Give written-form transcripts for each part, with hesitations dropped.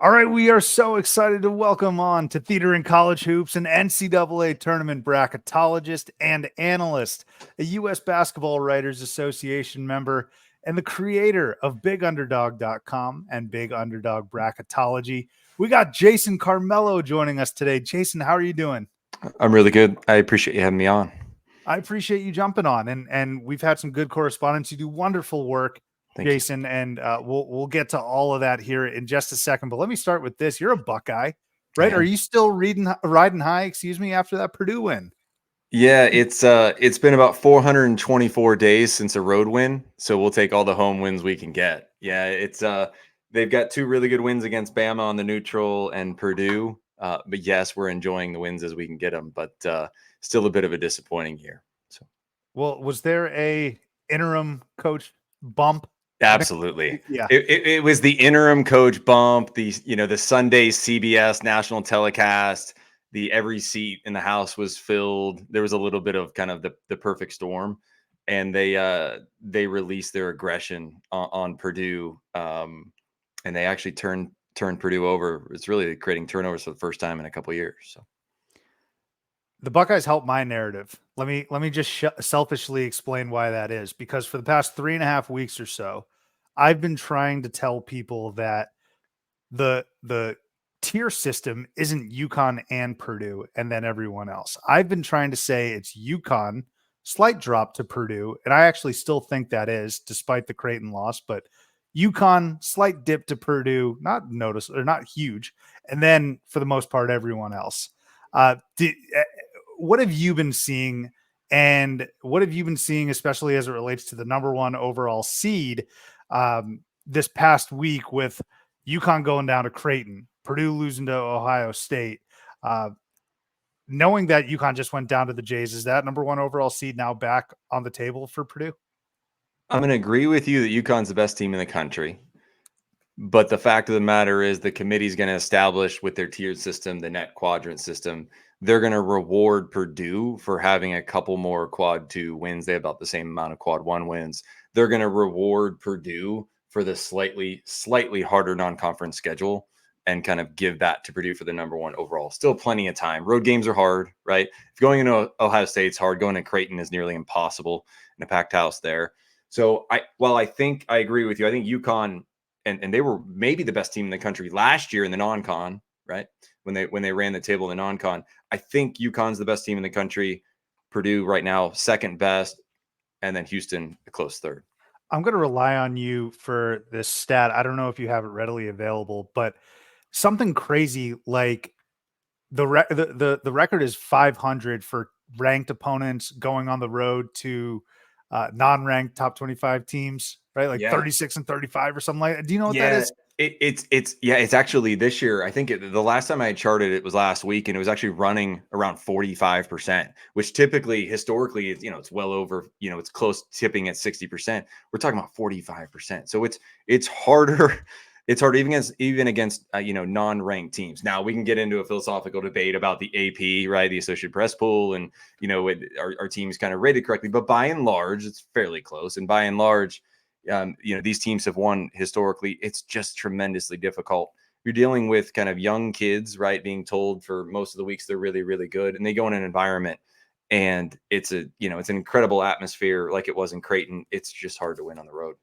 All right, we are so excited to welcome on to Theater and College Hoops an NCAA tournament bracketologist and analyst, a U.S. Basketball Writers Association member, and the creator of BigUnderdog.com and Big Underdog Bracketology. We got Jason Carmello joining us today. Jason, how are you doing? I'm really good. I appreciate you having me on. I appreciate you jumping on, and we've had some good correspondence. You do wonderful work, Thank you. Jason, and we'll get to all of that here in just a second. But let me start with this: you're a Buckeye, I right? Are am. you still riding high? Excuse me, after that Purdue win. Yeah, it's been about 424 days since a road win, so we'll take all the home wins we can get. Yeah, they've got two really good wins against Bama on the neutral and Purdue. But yes, we're enjoying the wins as we can get them, but still a bit of a disappointing year. So Well, was there a interim coach bump? I think, absolutely. yeah. It was the interim coach bump, the Sunday CBS national telecast, the every seat in the house was filled. There was a little bit of kind of the perfect storm, and they released their aggression on Purdue, and they actually turned Purdue over. It's really creating turnovers for the first time in a couple of years. So The Buckeyes help my narrative. Let me just selfishly explain why that is. Because for the past 3.5 weeks or so, I've been trying to tell people that the tier system isn't UConn and Purdue and then everyone else. I've been trying to say it's UConn, slight drop to Purdue, and I actually still think that is, despite the Creighton loss, but UConn, slight dip to Purdue, not notice or not huge, and then for the most part, everyone else. What have you been seeing? And what have you been seeing, especially as it relates to the number one overall seed this past week with UConn going down to Creighton, Purdue losing to Ohio State? Knowing that UConn just went down to the Jays, is that number one overall seed now back on the table for Purdue? I'm going to agree with you that UConn's the best team in the country. But the fact of the matter is the committee is going to establish with their tiered system, the net quadrant system, they're going to reward Purdue for having a couple more quad 2 wins. They have about the same amount of quad 1 wins. They're going to reward Purdue for the slightly harder non-conference schedule and kind of give that to Purdue for the number one overall. Still plenty of time. Road games are hard, right? If going into Ohio State's hard, going to Creighton is nearly impossible in a packed house there. So I think I agree with you. I think UConn and they were maybe the best team in the country last year in the non-con, right? When they ran the table in the non-con. I think UConn's the best team in the country. Purdue right now second best, and then Houston a close third. I'm going to rely on you for this stat. I don't know if you have it readily available, but something crazy like the record is 500 for ranked opponents going on the road to non-ranked top 25 teams, right? Like Yeah. 36 and 35 or something like that. Do you know what that Yeah, is? it's actually this year. I think the last time I charted it was last week, and it was actually running around 45%, which typically historically is it's well over it's close tipping at 60%. We're talking about 45%, so it's harder. It's harder even against non-ranked teams. Now we can get into a philosophical debate about the AP, right, the Associated Press pool, and our teams kind of rated correctly, but by and large, it's fairly close, and by and large these teams have won historically. It's just tremendously difficult. You're dealing with kind of young kids, right? Being told for most of the weeks they're really, really good, and they go in an environment, and it's an incredible atmosphere like it was in Creighton. It's just hard to win on the road.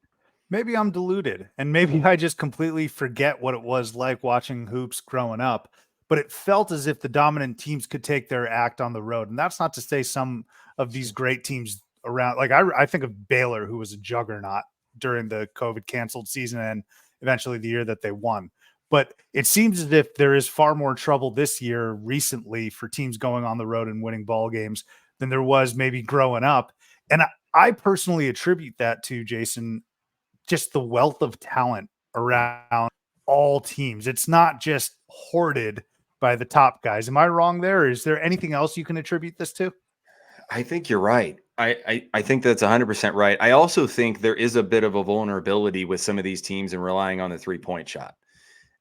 Maybe I'm deluded, and maybe I just completely forget what it was like watching hoops growing up. But it felt as if the dominant teams could take their act on the road, and that's not to say some of these great teams around. Like I think of Baylor, who was a juggernaut during the COVID canceled season and eventually the year that they won. But it seems as if there is far more trouble this year recently for teams going on the road and winning ball games than there was maybe growing up. And I personally attribute that to Jason, just the wealth of talent around all teams. It's not just hoarded by the top guys. Am I wrong there? Is there anything else you can attribute this to? I think you're right. I think that's 100% right. I also think there is a bit of a vulnerability with some of these teams and relying on the 3-point shot.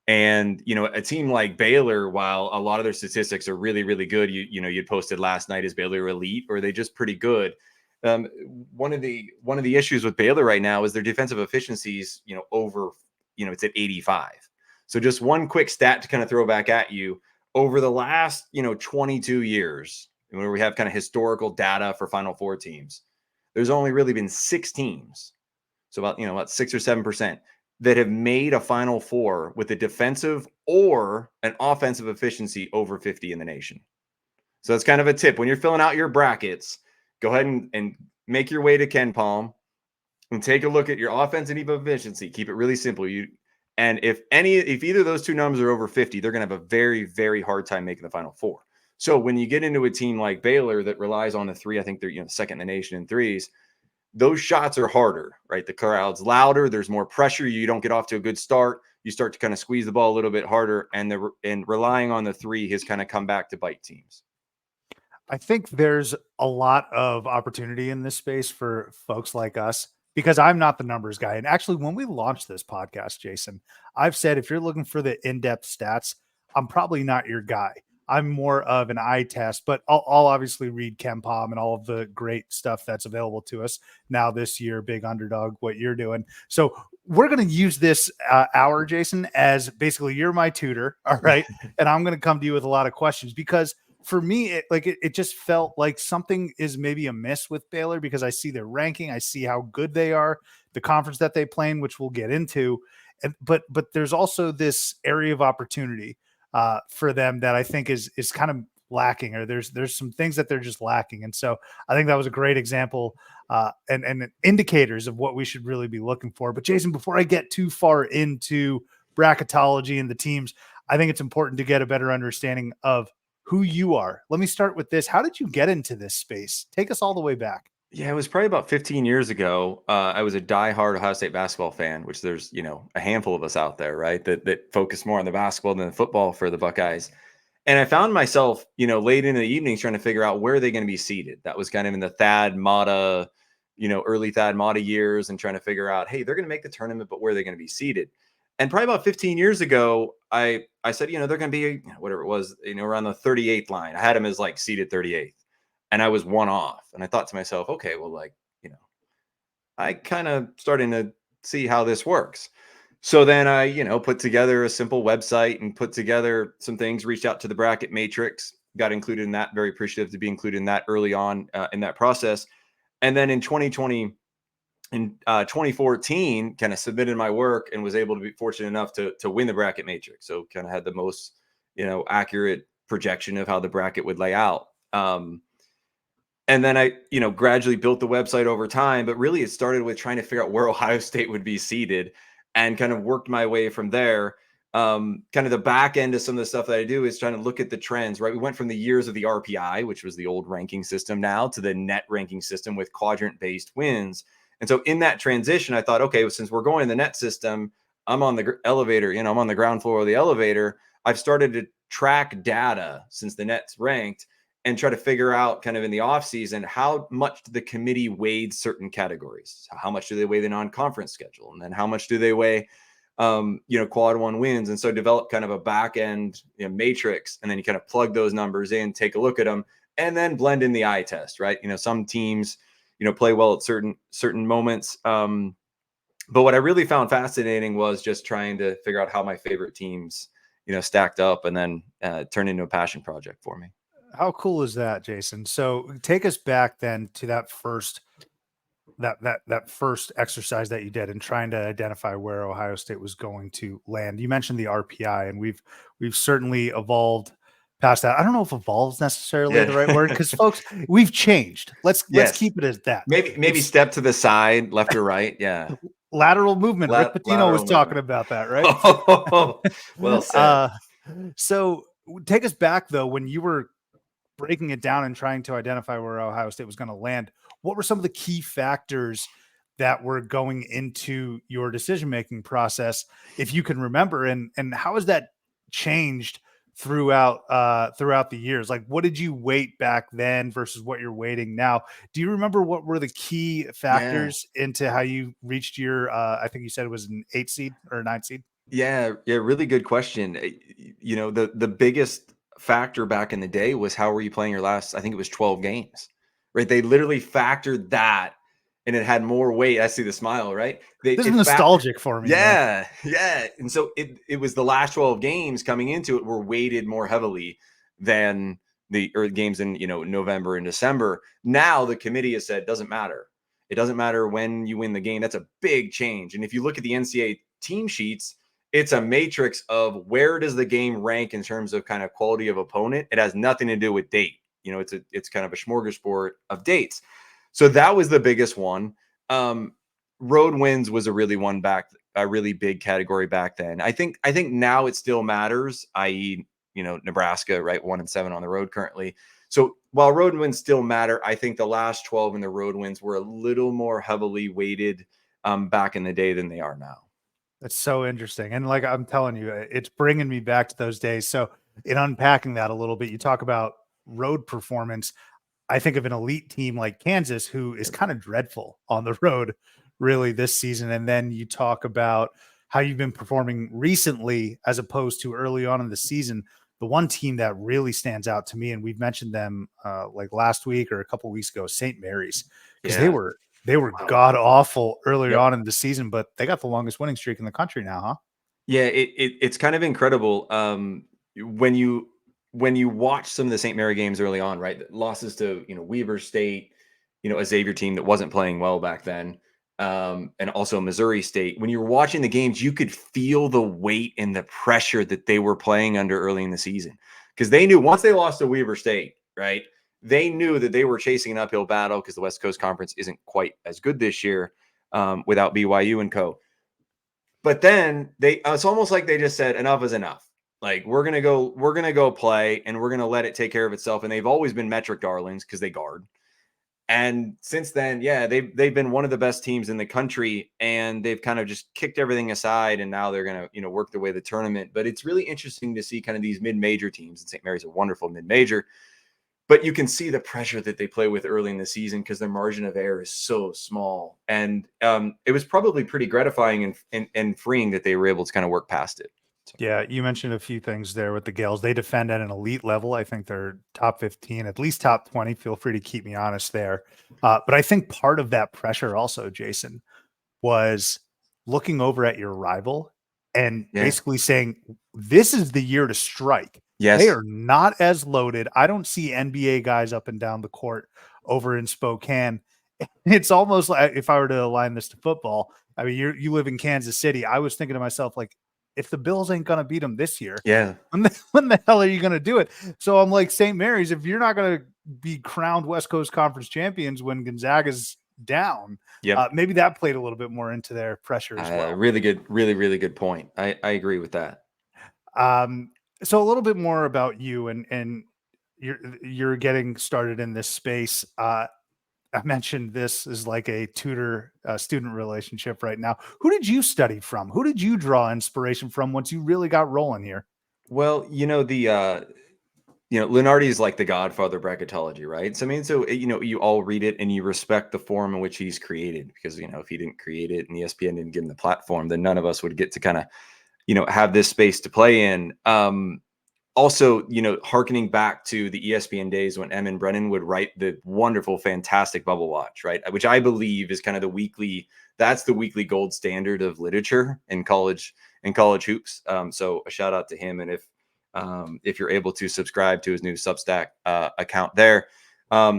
And a team like Baylor, while a lot of their statistics are really, really good, you posted last night, is Baylor elite or are they just pretty good? One of the issues with Baylor right now is their defensive efficiencies, over, it's at 85. So just one quick stat to kind of throw back at you. Over the last, 22 years, where we have kind of historical data for Final Four teams, there's only really been 6 teams, so about 6 or 7%, that have made a Final Four with a defensive or an offensive efficiency over 50 in the nation. So that's kind of a tip. When you're filling out your brackets, go ahead and make your way to KenPom and take a look at your offense and efficiency. Keep it really simple. If either of those two numbers are over 50, they're going to have a very, very hard time making the Final Four. So when you get into a team like Baylor that relies on the three, I think they're second in the nation in threes. Those shots are harder, right? The crowd's louder. There's more pressure. You don't get off to a good start. You start to kind of squeeze the ball a little bit harder, and relying on the three has kind of come back to bite teams. I think there's a lot of opportunity in this space for folks like us because I'm not the numbers guy. And actually, when we launched this podcast, Jason, I've said if you're looking for the in-depth stats, I'm probably not your guy. I'm more of an eye test, but I'll obviously read KenPom and all of the great stuff that's available to us now this year, Big Underdog, what you're doing. So we're going to use this hour, Jason, as basically you're my tutor. All right. And I'm going to come to you with a lot of questions because for me, it just felt like something is maybe amiss with Baylor because I see their ranking, I see how good they are, the conference that they play in, which we'll get into, but there's also this area of opportunity for them that I think is kind of lacking, or there's some things that they're just lacking, and so I think that was a great example and indicators of what we should really be looking for. But Jason, before I get too far into bracketology and the teams, I think it's important to get a better understanding of who you are. Let me start with this. How did you get into this space? Take us all the way back. Yeah, it was probably about 15 years ago. I was a diehard Ohio State basketball fan, which there's, a handful of us out there, right? That focus more on the basketball than the football for the Buckeyes. And I found myself, late into the evenings trying to figure out where are they going to be seated. That was kind of in the Thad Matta, early Thad Matta years, and trying to figure out, hey, they're going to make the tournament, but where are they going to be seated? And probably about 15 years ago, I said, they're going to be whatever it was, around the 38th line. I had them as like seated 38th, and I was one off. And I thought to myself, okay, well, I kind of starting to see how this works. So then I, put together a simple website and put together some things, reached out to the bracket matrix, got included in that, very appreciative to be included in that early on in that process. And then in 2014, kind of submitted my work and was able to be fortunate enough to win the bracket matrix. So kind of had the most, accurate projection of how the bracket would lay out. And then I, gradually built the website over time, but really it started with trying to figure out where Ohio State would be seated and kind of worked my way from there. Kind of the back end of some of the stuff that I do is trying to look at the trends, right? We went from the years of the RPI, which was the old ranking system, now to the net ranking system with quadrant-based wins. And so in that transition, I thought, okay, well, since we're going in the net system, I'm on the elevator, I'm on the ground floor of the elevator. I've started to track data since the net's ranked and try to figure out kind of in the off season, how much the committee weighed certain categories. How much do they weigh the non-conference schedule? And then how much do they weigh, quad one wins? And so develop kind of a back end matrix, and then you kind of plug those numbers in, take a look at them, and then blend in the eye test, right? Some teams, play well at certain moments. But what I really found fascinating was just trying to figure out how my favorite teams, stacked up, and then turned into a passion project for me. How cool is that, Jason? So take us back then to that first exercise that you did in trying to identify where Ohio State was going to land. You mentioned the RPI, and we've certainly evolved past that. I don't know if evolve is necessarily the right word, because folks, we've changed. Let's keep it as that. Maybe step to the side, left or right. Yeah. Lateral movement. Rick Pitino was talking about that, right? Well said. So take us back though, when you were breaking it down and trying to identify where Ohio State was going to land. What were some of the key factors that were going into your decision-making process, if you can remember, and how has that changed throughout the years? Like, what did you weight back then versus what you're weighting now? Do you remember what were the key factors into how you reached your, I think you said it was an 8 seed or a 9 seed? Yeah. Really good question. The biggest factor back in the day was how were you playing your last, I think it was 12 games, right? They literally factored that and it had more weight. I see the smile, right? This is nostalgic for me, man. Yeah. And so it was the last 12 games coming into it were weighted more heavily than the games in November and December. Now the committee has said doesn't matter. It doesn't matter when you win the game. That's a big change. And if you look at the NCAA team sheets, it's a matrix of where does the game rank in terms of kind of quality of opponent. It has nothing to do with date. It's kind of a smorgasbord of dates. So that was the biggest one. Road wins was a really big category back then. I think now it still matters, i.e., Nebraska, right, 1-7 on the road currently. So while road wins still matter, I think the last 12 in the road wins were a little more heavily weighted back in the day than they are now. That's so interesting. And like I'm telling you, it's bringing me back to those days. So in unpacking that a little bit, you talk about road performance. I think of an elite team like Kansas, who is kind of dreadful on the road, really, this season. And then you talk about how you've been performing recently as opposed to early on in the season. The one team that really stands out to me, and we've mentioned them like last week or a couple of weeks ago, St. Mary's, because they were god awful early on in the season, but they got the longest winning streak in the country now, huh? Yeah, it's kind of incredible. When you watch some of the St. Mary games early on, right? Losses to Weber State, a Xavier team that wasn't playing well back then, and also Missouri State. When you were watching the games, you could feel the weight and the pressure that they were playing under early in the season, because they knew once they lost to Weber State, right? They knew that they were chasing an uphill battle because the West Coast Conference isn't quite as good this year without BYU and co. But then it's almost like they just said enough is enough. Like we're gonna go play and we're gonna let it take care of itself. And they've always been metric darlings because they guard. And since then, yeah, they've been one of the best teams in the country, and they've kind of just kicked everything aside, and now they're gonna work their way the tournament. But it's really interesting to see kind of these mid-major teams, and St. Mary's a wonderful mid-major, but you can see the pressure that they play with early in the season because their margin of error is so small. And it was probably pretty gratifying and freeing that they were able to kind of work past it. So. Yeah, you mentioned a few things there with the Gales. They defend at an elite level. I think they're top 15, at least top 20. Feel free to keep me honest there. But I think part of that pressure also, Jason, was looking over at your rival and Yeah. basically saying, this is the year to strike. Yes. They are not as loaded. I don't see NBA guys up and down the court over in Spokane. It's almost like if I were to align this to football, I mean, you live in Kansas City. I was thinking to myself, like, if the Bills ain't going to beat them this year, Yeah. when the hell are you going to do it? So I'm like, St. Mary's, if you're not going to be crowned West Coast Conference champions when Gonzaga's down, maybe that played a little bit more into their pressure as well. Really good, really good point. I agree with that. So a little bit more about you and you're getting started in this space. I mentioned this is like a tutor student relationship right now. Who did you study from? Who did you draw inspiration from once you really got rolling here? Well, Lunardi is like the godfather of bracketology, right? So, I mean, you all read it and you respect the form in which he's created, because, if he didn't create it and ESPN didn't give him the platform, then none of us would get to kind of, have this space to play in. Also, hearkening back to the ESPN days when Em and Brennan would write the wonderful, fantastic Bubble Watch, right? Which I believe is kind of that's the weekly gold standard of literature in college hoops. So a shout out to him. And if you're able to subscribe to his new Substack account there.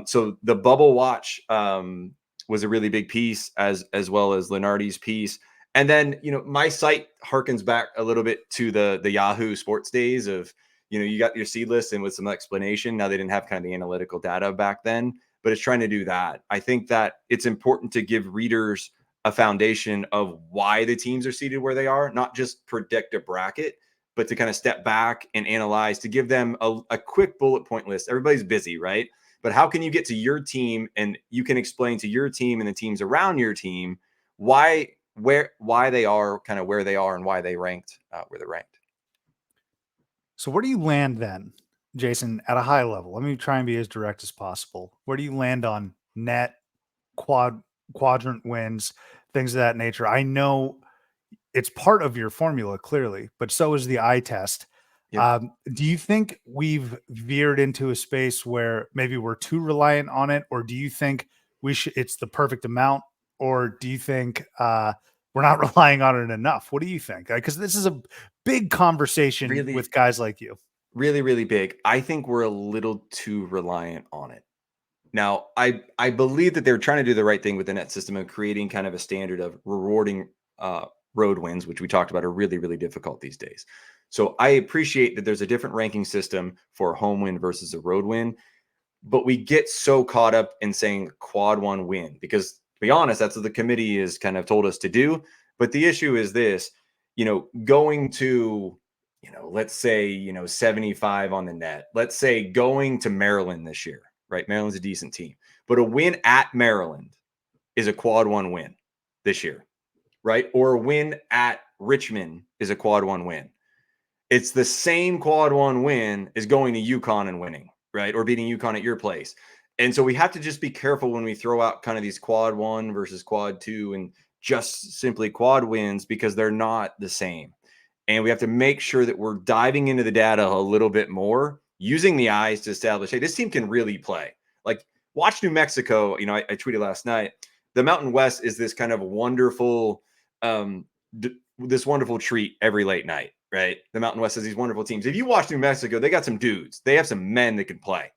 So the Bubble Watch was a really big piece, as well as Lenardi's piece. And then, my site harkens back a little bit to the Yahoo Sports days of, you got your seed list and with some explanation. Now, they didn't have kind of the analytical data back then, but it's trying to do that. I think that it's important to give readers a foundation of why the teams are seated where they are, not just predict a bracket, but to kind of step back and analyze, to give them a quick bullet point list. Everybody's busy, right? But how can you get to your team and you can explain to your team and the teams around your team why they are kind of where they are and why they ranked where they're ranked. So where do you land then, Jason, at a high level? Let me try and be as direct as possible. Where do you land on net, quadrant wins, things of that nature? I know it's part of your formula, clearly, but so is the eye test. Yep. Do you think we've veered into a space where maybe we're too reliant on it, or do you think it's the perfect amount? or do you think we're not relying on it enough? What do you think? Because this is a big conversation Really, with guys like you. really, really big. I think we're a little too reliant on it. Now, I believe that they're trying to do the right thing with the net system of creating kind of a standard of rewarding road wins, which we talked about are really, really difficult these days. So I appreciate that there's a different ranking system for a home win versus a road win, but we get so caught up in saying quad one win because, to be honest, that's what the committee has kind of told us to do. But the issue is this, going to, let's say, 75 on the net, let's say going to Maryland this year, right? Maryland's a decent team, but a win at Maryland is a quad one win this year, right? Or a win at Richmond is a quad one win. It's the same quad one win as going to UConn and winning, right? Or beating UConn at your place. And so we have to just be careful when we throw out kind of these quad one versus quad two and just simply quad wins because they're not the same. And we have to make sure that we're diving into the data a little bit more, using the eyes to establish, hey, this team can really play. Like, watch New Mexico. I tweeted last night, the Mountain West is this kind of wonderful, this wonderful treat every late night, right? The Mountain West has these wonderful teams. If you watch New Mexico, they got some dudes. They have some men that can play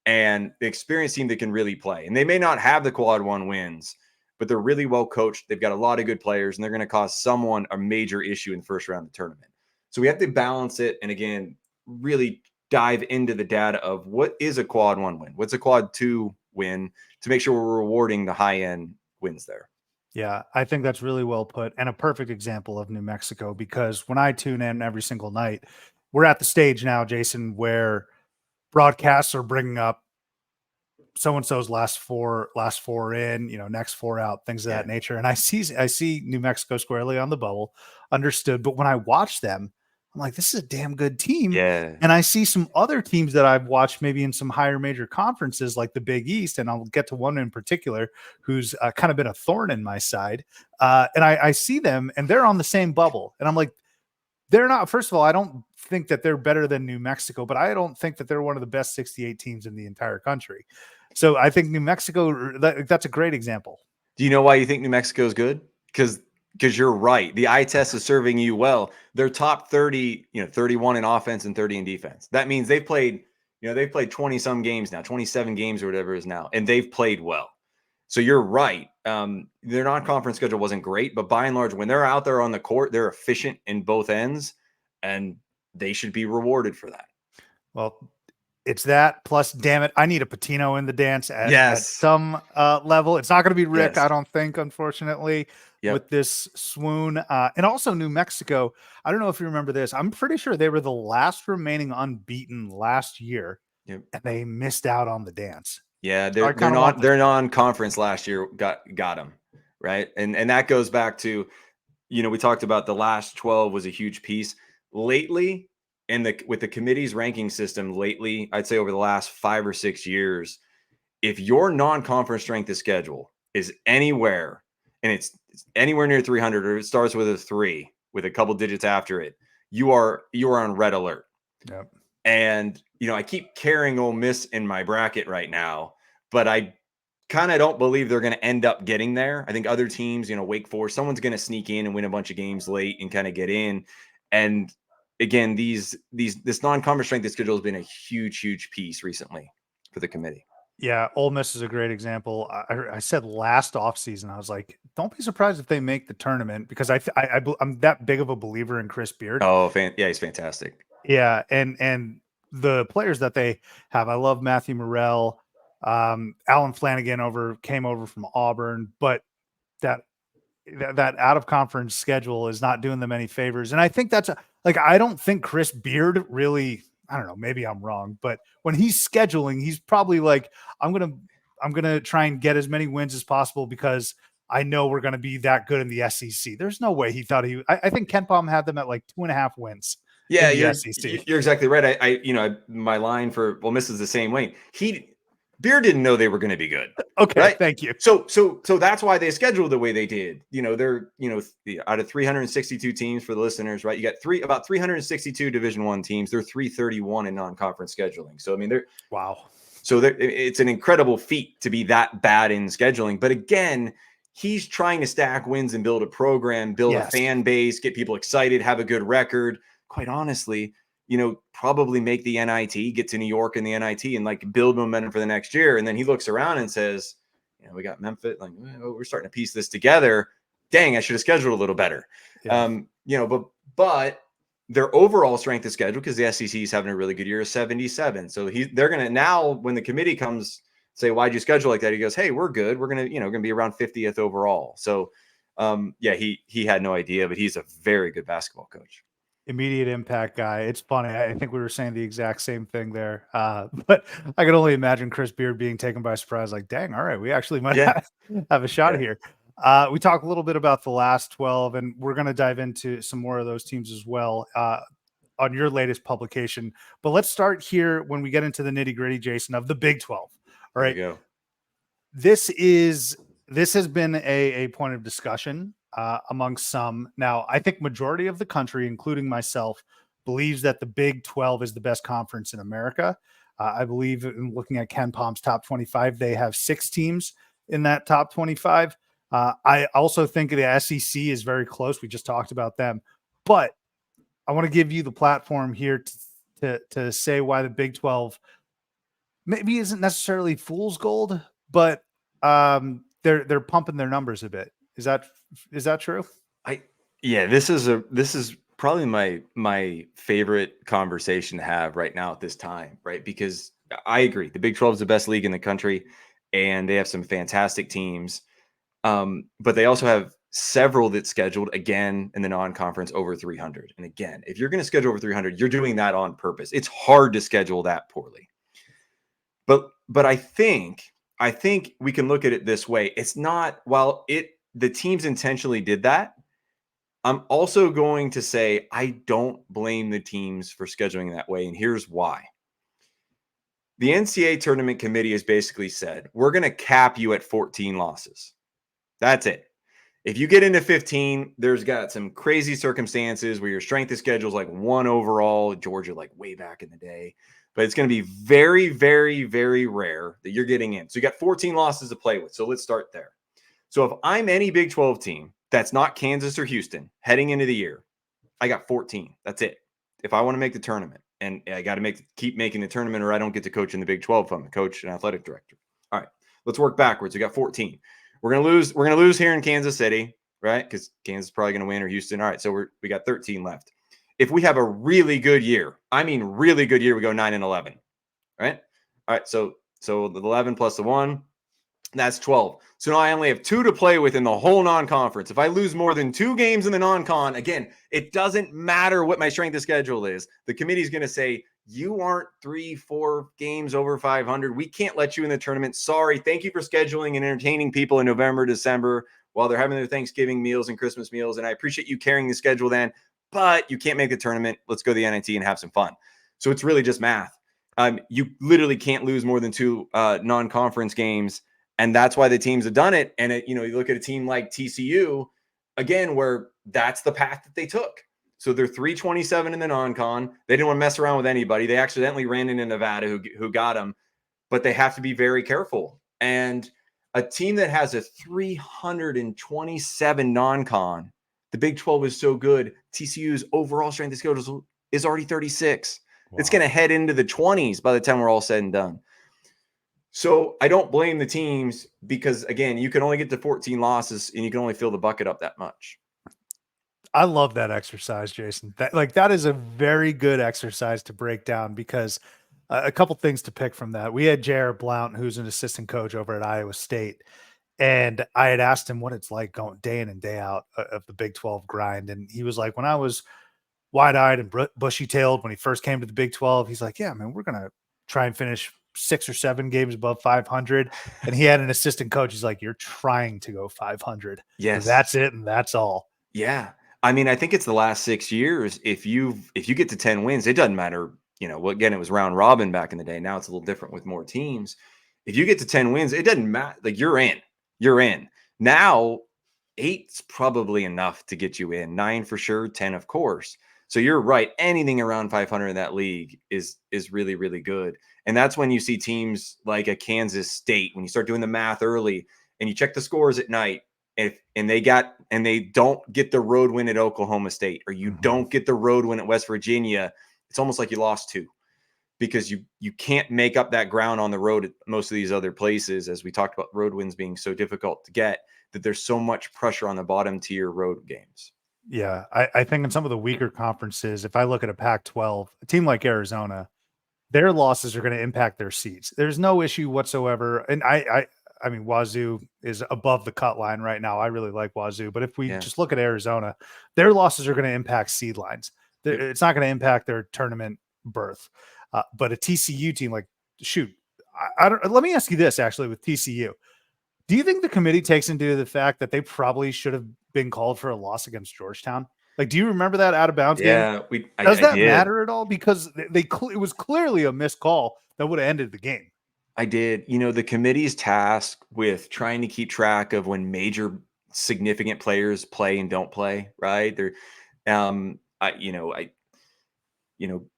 and the experienced team that can really play. And they may not have the quad one wins, but they're really well coached. They've got a lot of good players, and they're going to cause someone a major issue in the first round of the tournament. So we have to balance it and, again, really dive into the data of what is a quad one win, what's a quad two win, to make sure we're rewarding the high-end wins there. Yeah, I think that's really well put and a perfect example of New Mexico, because when I tune in every single night, we're at the stage now, Jason, where broadcasts are bringing up so-and-so's last four in, next four out, things of that nature. And I see New Mexico squarely on the bubble, understood. But when I watch them, I'm like, this is a damn good team. Yeah. And I see some other teams that I've watched maybe in some higher major conferences like the Big East, and I'll get to one in particular who's kind of been a thorn in my side. And I see them and they're on the same bubble. And I'm like, they're not, first of all, I don't think that they're better than New Mexico, but I don't think that they're one of the best 68 teams in the entire country. So I think New Mexico, that's a great example. Do you know why you think New Mexico is good? Because you're right. The eye test is serving you well. They're top 30, 31 in offense and 30 in defense. That means they've played 20 some games now, 27 games or whatever it is now, and they've played well. So you're right. Their non-conference schedule wasn't great, but by and large, when they're out there on the court, they're efficient in both ends, and they should be rewarded for that. Well, it's that plus, damn it, I need a Patino in the dance at some level. It's not going to be Rick, I don't think, unfortunately, with this swoon. And also New Mexico, I don't know if you remember this. I'm pretty sure they were the last remaining unbeaten last year, and they missed out on the dance. Yeah, they're non-conference last year got them, right? And that goes back to, we talked about the last 12 was a huge piece. Lately, with the committee's ranking system lately, I'd say over the last 5 or 6 years, if your non-conference strength of schedule is anywhere, and it's anywhere near 300, or it starts with a 3 with a couple digits after it, you are on red alert. Yep. And, I keep carrying Ole Miss in my bracket right now, but I kind of don't believe they're going to end up getting there. I think other teams, Wake Forest, someone's going to sneak in and win a bunch of games late and kind of get in. And again, this non-conference strength of schedule has been a huge piece recently for the committee. Yeah, Ole Miss is a great example. I said last offseason, I was like, don't be surprised if they make the tournament, because I'm that big of a believer in Chris Beard. Oh, yeah, he's fantastic. Yeah, and the players that they have, I love Matthew Morrell. Alan Flanagan came over from Auburn, but that out of conference schedule is not doing them any favors. And I think I don't think Chris Beard really, I don't know, maybe I'm wrong, but when he's scheduling, he's probably like, I'm going to try and get as many wins as possible because I know we're going to be that good in the SEC. There's no way he thought I think Ken Palm had them at like 2.5 wins. Yeah, you're exactly right. I my line for Ole Miss is the same way. Beard didn't know they were going to be good. Okay, right? Thank you. So that's why they scheduled the way they did. They're out of 362 teams for the listeners, right? You got about 362 Division I teams. They're 331 in non-conference scheduling. So I mean, they're wow. So it's an incredible feat to be that bad in scheduling. But again, he's trying to stack wins and build a program, build a fan base, get people excited, have a good record. Quite honestly, probably make the NIT, get to New York in the NIT and like build momentum for the next year. And then he looks around and says, we got Memphis, like, we're starting to piece this together. Dang, I should have scheduled a little better. Yeah. But their overall strength of schedule, because the SEC is having a really good year, is 77. So they're going to now, when the committee comes say, why'd you schedule like that? He goes, hey, we're good. We're going to be around 50th overall. So he had no idea, but he's a very good basketball coach. Immediate impact guy. It's funny. I think we were saying the exact same thing there. But I could only imagine Chris Beard being taken by surprise, like, dang, all right, we actually might have a shot here. We talked a little bit about the last 12, and we're going to dive into some more of those teams as well on your latest publication. But let's start here when we get into the nitty gritty, Jason, of the Big 12. All right. Go. This has been a point of discussion among some. Now, I think majority of the country, including myself, believes that the Big 12 is the best conference in America. I believe in looking at Ken Palm's top 25, they have 6 teams in that top 25. I also think the SEC is very close. We just talked about them, but I want to give you the platform here to say why the Big 12 maybe isn't necessarily fool's gold, but they're pumping their numbers a bit. Is that true? This is probably my favorite conversation to have right now at this time, right? Because I agree, the Big 12 is the best league in the country, and they have some fantastic teams. But they also have several that's scheduled again in the non-conference over 300. And again, if you're going to schedule over 300, you're doing that on purpose. It's hard to schedule that poorly. But I think we can look at it this way. It's not, while the teams intentionally did that, I'm also going to say I don't blame the teams for scheduling that way. And here's why. The NCAA tournament committee has basically said, we're going to cap you at 14 losses. That's it. If you get into 15, there's got some crazy circumstances where your strength of schedule is like 1 overall, Georgia, like way back in the day. But it's going to be very, very, very rare that you're getting in. So you got 14 losses to play with. So let's start there. So if I'm any Big 12 team that's not Kansas or Houston heading into the year, I got 14. That's it. If I want to make the tournament, and I got to keep making the tournament, or I don't get to coach in the Big 12 if I'm the coach and athletic director. All right, let's work backwards. We got 14. We're gonna lose. We're gonna lose here in Kansas City, right? Because Kansas is probably gonna win, or Houston. All right, so we got 13 left. If we have a really good year, I mean really good year, we go 9-11, right? All right, so the 11 plus the 1, that's 12. So now I only have 2 to play with in the whole non-conference. If I lose more than 2 games in the non-con, again, it doesn't matter what my strength of schedule is. The committee is going to say, you aren't 3-4 games over 500. We can't let you in the tournament. Sorry. Thank you for scheduling and entertaining people in November, December, while they're having their Thanksgiving meals and Christmas meals. And I appreciate you carrying the schedule then, but you can't make the tournament. Let's go to the NIT and have some fun. So it's really just math. You literally can't lose more than 2 non-conference games. And that's why the teams have done it. And you look at a team like TCU, again, where that's the path that they took. So they're 327 in the non-con. They didn't want to mess around with anybody. They accidentally ran into Nevada, who got them. But they have to be very careful. And a team that has a 327 non-con, the Big 12 is so good. TCU's overall strength of schedule is already 36. Wow. It's going to head into the 20s by the time we're all said and done. So I don't blame the teams because, again, you can only get to 14 losses and you can only fill the bucket up that much. I love that exercise, Jason. That is a very good exercise to break down because a couple things to pick from that. We had Jared Blount, who's an assistant coach over at Iowa State, and I had asked him what it's like going day in and day out of the Big 12 grind. And he was like, when I was wide-eyed and bushy-tailed when he first came to the Big 12, he's like, yeah, man, we're going to try and finish 6 or 7 games above 500. And he had an assistant coach. He's like, you're trying to go 500. Yes. That's it. And that's all. Yeah. I mean, I think it's the last 6 years. If you get to 10 wins, it doesn't matter. Again, it was round robin back in the day. Now it's a little different with more teams. If you get to 10 wins, it doesn't matter. Like you're in now. 8's probably enough to get you in. 9 for sure. 10, of course. So you're right. Anything around 500 in that league is really, really good. And that's when you see teams like a Kansas State, when you start doing the math early and you check the scores at night, and they don't get the road win at Oklahoma State, or you don't get the road win at West Virginia, it's almost like you lost two, because you can't make up that ground on the road at most of these other places, as we talked about road wins being so difficult to get, that there's so much pressure on the bottom tier road games. Yeah, I think in some of the weaker conferences, if I look at a Pac-12, a team like Arizona, their losses are going to impact their seats. There's no issue whatsoever. And I mean, Wazoo is above the cut line right now. I really like Wazoo, but if we just look at Arizona, their losses are going to impact seed lines. It's not going to impact their tournament berth. But a TCU team, like, shoot, I don't. Let me ask you this actually with TCU. Do you think the committee takes into the fact that they probably should have been called for a loss against Georgetown? Like, do you remember that out of bounds game? Yeah, Does I that did. matter at all? Because it was clearly a missed call that would have ended the game. I did. The committee's tasked with trying to keep track of when major significant players play and don't play, right? They're,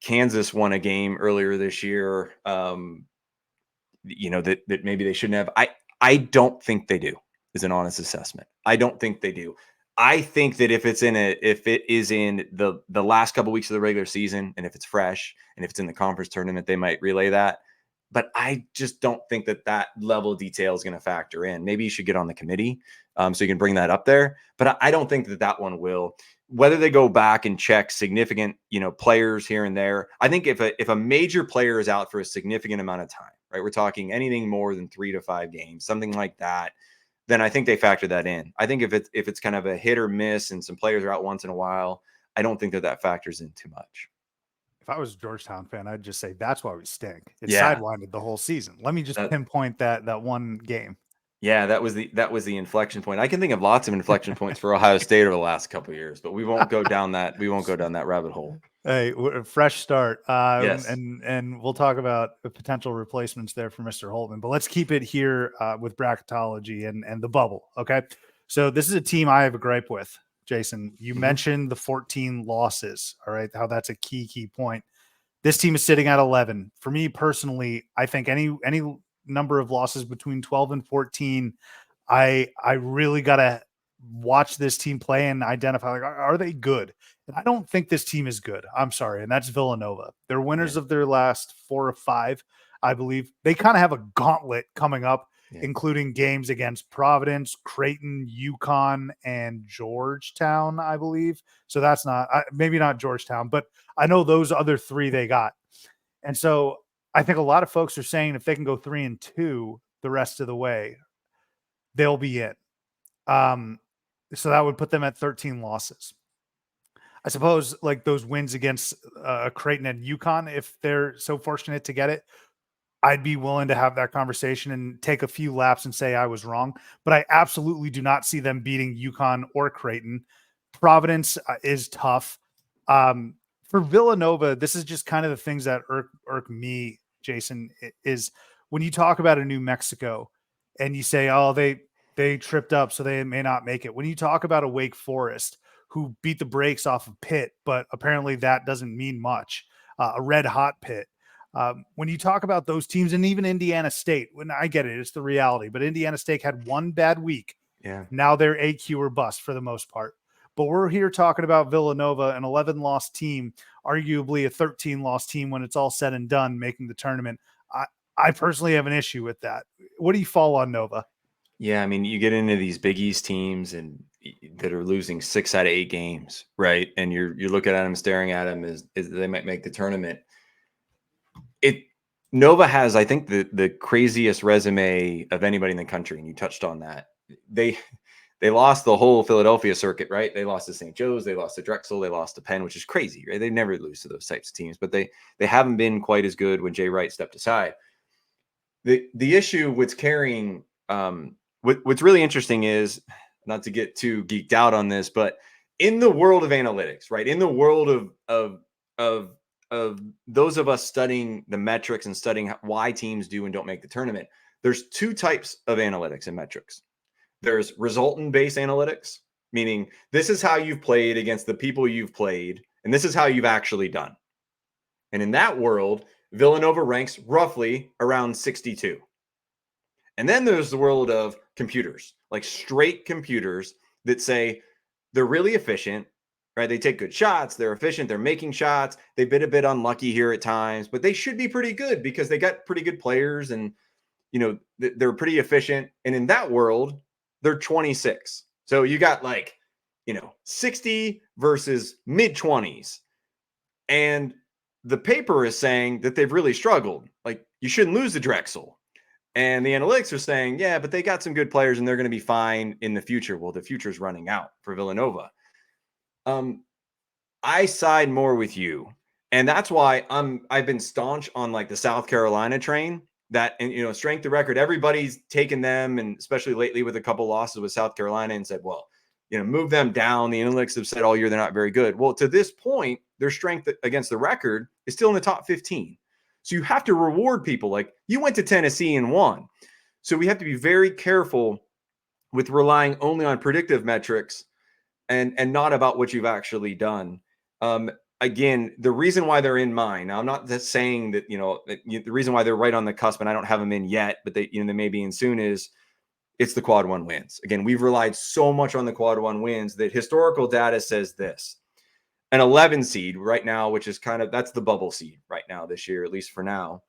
Kansas won a game earlier this year, that maybe they shouldn't have. I don't think they do, is an honest assessment. I don't think they do. I think that if it is in the last couple weeks of the regular season, and if it's fresh, and if it's in the conference tournament, they might relay that. But I just don't think that level of detail is going to factor in. Maybe you should get on the committee, so you can bring that up there. But I don't think that one will. Whether they go back and check significant, players here and there. I think if a major player is out for a significant amount of time, right? We're talking anything more than 3 to 5 games, something like that. Then I think they factor that in. I think if it's kind of a hit or miss and some players are out once in a while, I don't think that factors in too much. If I was a Georgetown fan, I'd just say that's why we stink. It Yeah. sidewinded the whole season. Let me just pinpoint that one game. Yeah, that was the inflection point. I can think of lots of inflection points for Ohio State over the last couple of years, but we won't go down that. We won't go down that rabbit hole. Hey, a fresh start. Yes. And we'll talk about the potential replacements there for Mr. Holtman, but let's keep it here with bracketology and the bubble. Okay. So this is a team I have a gripe with. Jason, you mentioned the 14 losses. All right. How that's a key point. This team is sitting at 11. For me personally, I think any number of losses between 12 and 14, I really got to watch this team play and identify, like, are they good? And I don't think this team is good. I'm sorry. And that's Villanova. They're winners of their last 4 or 5, I believe. They kind of have a gauntlet coming up, including games against Providence, Creighton, UConn, and Georgetown, I believe. So that's maybe not Georgetown, but I know those other 3 they got. And so I think a lot of folks are saying if they can go 3-2 the rest of the way, they'll be in. So that would put them at 13 losses. I suppose like those wins against Creighton and UConn, if they're so fortunate to get it, I'd be willing to have that conversation and take a few laps and say I was wrong. But I absolutely do not see them beating UConn or Creighton. Providence is tough. For Villanova, this is just kind of the things that irk me, Jason, is when you talk about a New Mexico and you say, oh, they tripped up, so they may not make it. When you talk about a Wake Forest who beat the brakes off of Pitt, but apparently that doesn't mean much, a red hot Pitt. When you talk about those teams, and even Indiana State, when I get it, it's the reality, but Indiana State had one bad week. Yeah. Now they're AQ or bust for the most part. But we're here talking about Villanova, an 11-loss team, arguably a 13-loss team when it's all said and done, making the tournament. I personally have an issue with that. What do you fall on, Nova? Yeah, I mean, you get into these Big East teams and that are losing 6 out of 8 games, right? And you're looking at them, staring at them as they might make the tournament. Nova has, I think, the craziest resume of anybody in the country, and you touched on that. They lost the whole Philadelphia circuit, right? They lost to St. Joe's, they lost to Drexel, they lost to Penn, which is crazy, right? They never lose to those types of teams, but they haven't been quite as good when Jay Wright stepped aside. The issue with carrying what's really interesting is, not to get too geeked out on this, but in the world of analytics, right? In the world of those of us studying the metrics and studying why teams do and don't make the tournament, there's 2 types of analytics and metrics. There's resultant-based analytics, meaning this is how you've played against the people you've played, and this is how you've actually done. And in that world, Villanova ranks roughly around 62. And then there's the world of computers, like straight computers that say they're really efficient, right? They take good shots. They're efficient. They're making shots. They've been a bit unlucky here at times, but they should be pretty good because they got pretty good players and, they're pretty efficient. And in that world, they're 26. So you got 60 versus mid 20s. And the paper is saying that they've really struggled. Like, you shouldn't lose to Drexel. And the analytics are saying, yeah, but they got some good players and they're going to be fine in the future. Well, the future's running out for Villanova. I side more with you. And that's why I've been staunch on like the South Carolina train that, and strength of record, everybody's taken them, and especially lately with a couple losses with South Carolina, and said, well, move them down. The analytics have said all year they're not very good. Well, to this point, their strength against the record is still in the top 15. So you have to reward people. Like, you went to Tennessee and won. So we have to be very careful with relying only on predictive metrics and not about what you've actually done. Again, the reason why they're in mine, now I'm not just saying that, the reason why they're right on the cusp and I don't have them in yet, but they may be in soon, is it's the quad one wins. Again, we've relied so much on the quad one wins that historical data says this. An 11 seed right now, which is that's the bubble seed right now this year, at least for now.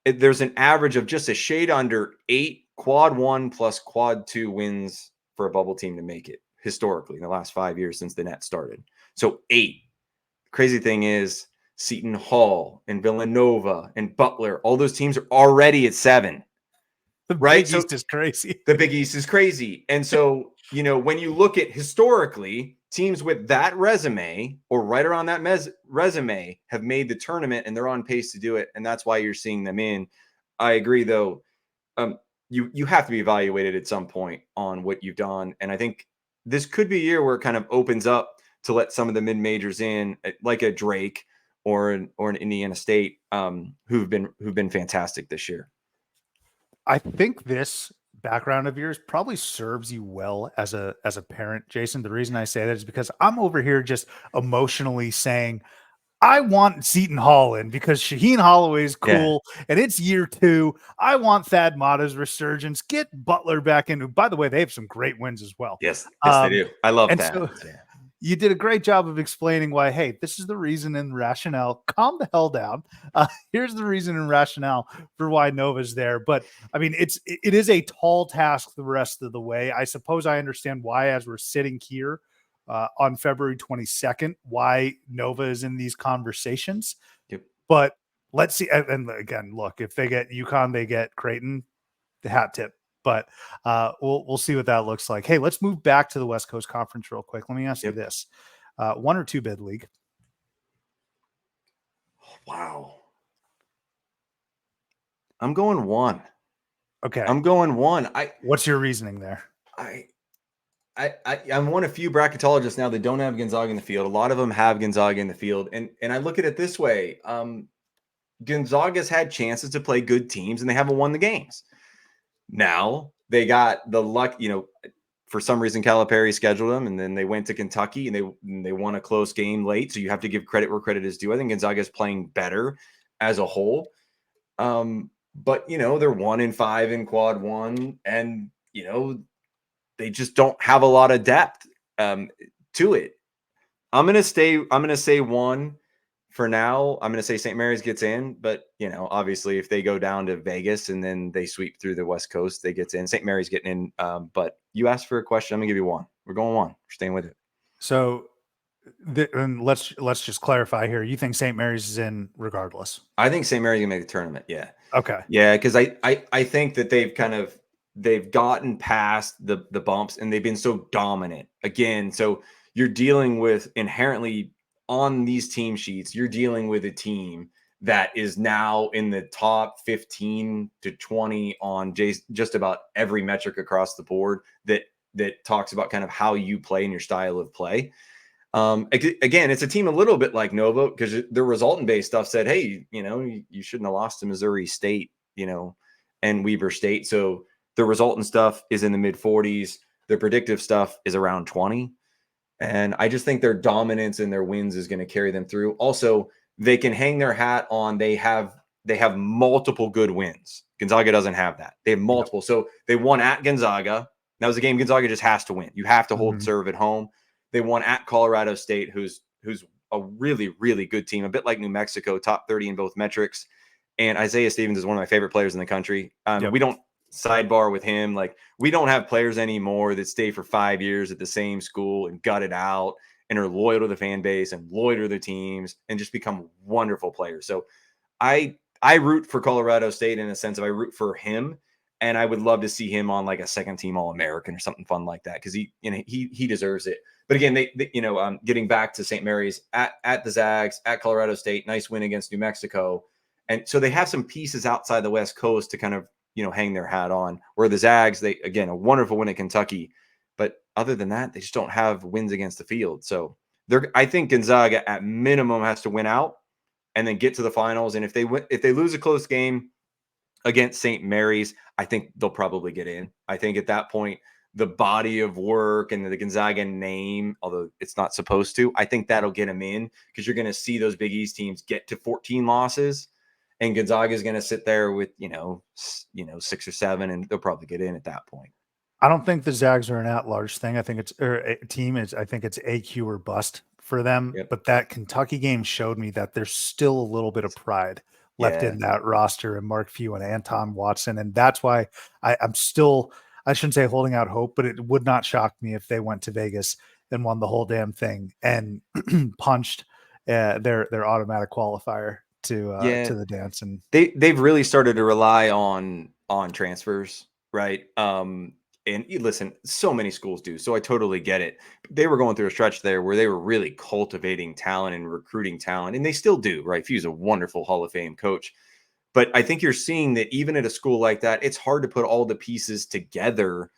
There's an average of just a shade under 8 quad one plus quad two wins for a bubble team to make it historically in the last 5 years since the net started. So 8. Crazy thing is, Seton Hall and Villanova and Butler, all those teams are already at 7. The right? Big East is crazy. The Big East is crazy. And so, when you look at historically, teams with that resume or right around that resume have made the tournament and they're on pace to do it. And that's why you're seeing them in. I agree, though. You have to be evaluated at some point on what you've done. And I think this could be a year where it kind of opens up to let some of the mid-majors in, like a Drake or an Indiana State, who've been fantastic this year. I think this background of yours probably serves you well as a parent, Jason. The reason I say that is because I'm over here just emotionally saying, I want Seton Hall in because Shaheen Holloway is cool, and it's year 2. I want Thad Matta's resurgence. Get Butler back in. By the way, they have some great wins as well. Yes, they do. I love that. So, you did a great job of explaining why, hey, this is the reason and rationale. Calm the hell down. Here's the reason and rationale for why Nova's there. But I mean, it is a tall task the rest of the way. I suppose I understand why, as we're sitting here on February 22nd, why Nova is in these conversations. Yep. But let's see. And again, look, if they get UConn, they get Creighton, the hat tip. But we'll see what that looks like. Hey, let's move back to the West Coast Conference real quick. Let me ask you this. 1 or 2 bid league? Wow. I'm going 1. Okay. I'm going 1. What's your reasoning there? I'm one of few bracketologists now that don't have Gonzaga in the field. A lot of them have Gonzaga in the field. And I look at it this way. Gonzaga's had chances to play good teams and they haven't won the games. Now they got the luck, for some reason Calipari scheduled them, and then they went to Kentucky and they won a close game late. So you have to give credit where credit is due. I think Gonzaga is playing better as a whole. But they're 1-5 in quad one, and they just don't have a lot of depth to it. I'm gonna say 1. For now, I'm going to say St. Mary's gets in, but, obviously if they go down to Vegas and then they sweep through the West Coast, they get in. St. Mary's getting in. But you asked for a question. I'm going to give you 1. We're going 1. We're staying with it. So and let's just clarify here. You think St. Mary's is in regardless? I think St. Mary's going to make the tournament. Yeah. Okay. Yeah, because I think that they've gotten past the bumps and they've been so dominant again. So you're dealing with inherently on these team sheets, you're dealing with a team that is now in the top 15 to 20 on just about every metric across the board that talks about kind of how you play and your style of play. Again, it's a team a little bit like Nova because the resultant-based stuff said, hey, you shouldn't have lost to Missouri State, and Weber State. So the resultant stuff is in the mid-40s. The predictive stuff is around 20. And I just think their dominance and their wins is going to carry them through. Also, they can hang their hat on. They have multiple good wins. Gonzaga doesn't have that. They have multiple. So they won at Gonzaga. That was a game Gonzaga just has to win. You have to hold Mhm. serve at home. They won at Colorado State, who's a really, really good team, a bit like New Mexico, top 30 in both metrics. And Isaiah Stevens is one of my favorite players in the country. Yep. We don't sidebar with him. Like, we don't have players anymore that stay for 5 years at the same school and gut it out and are loyal to the fan base and loyal to the teams and just become wonderful players. So I root for Colorado State in a sense of I root for him, and I would love to see him on like a second team All American or something fun like that because he deserves it. But again, getting back to St. Mary's at the Zags at Colorado State, nice win against New Mexico, and so they have some pieces outside the West Coast to kind of hang their hat on. Where the Zags, they again a wonderful win at Kentucky, but other than that, they just don't have wins against the field. So I think Gonzaga at minimum has to win out and then get to the finals. And if they lose a close game against St. Mary's, I think they'll probably get in. I think at that point, the body of work and the Gonzaga name, although it's not supposed to, I think that'll get them in because you're going to see those Big East teams get to 14 losses, and Gonzaga is going to sit there with 6 or 7, and they'll probably get in at that point. I don't think the Zags are an at-large thing. I think it's a team is. I think it's AQ or bust for them. Yep. But that Kentucky game showed me that there's still a little bit of pride left Yeah. in that roster, and Mark Few and Anton Watson, and that's why I'm still. I shouldn't say holding out hope, but it would not shock me if they went to Vegas and won the whole damn thing and punched their automatic qualifier to the dance. And they've really started to rely on transfers, right? And listen, so many schools do, so I totally get it. They were going through a stretch there where they were really cultivating talent and recruiting talent, and they still do, right? Few's a wonderful Hall of Fame coach, but I think you're seeing that even at a school like that, it's hard to put all the pieces together,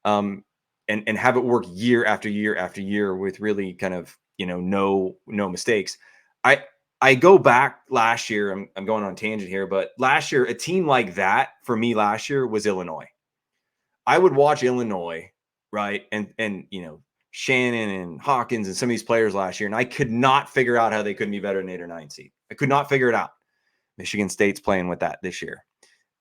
and have it work year after year after year with really kind of no mistakes. I go back last year. I'm going on a tangent here, but last year a team like that for me last year was Illinois. I would watch Illinois, right? And Shannon and Hawkins and some of these players last year, and I could not figure out how they couldn't be better than 8 or 9 seed. I could not figure it out. Michigan State's playing with that this year.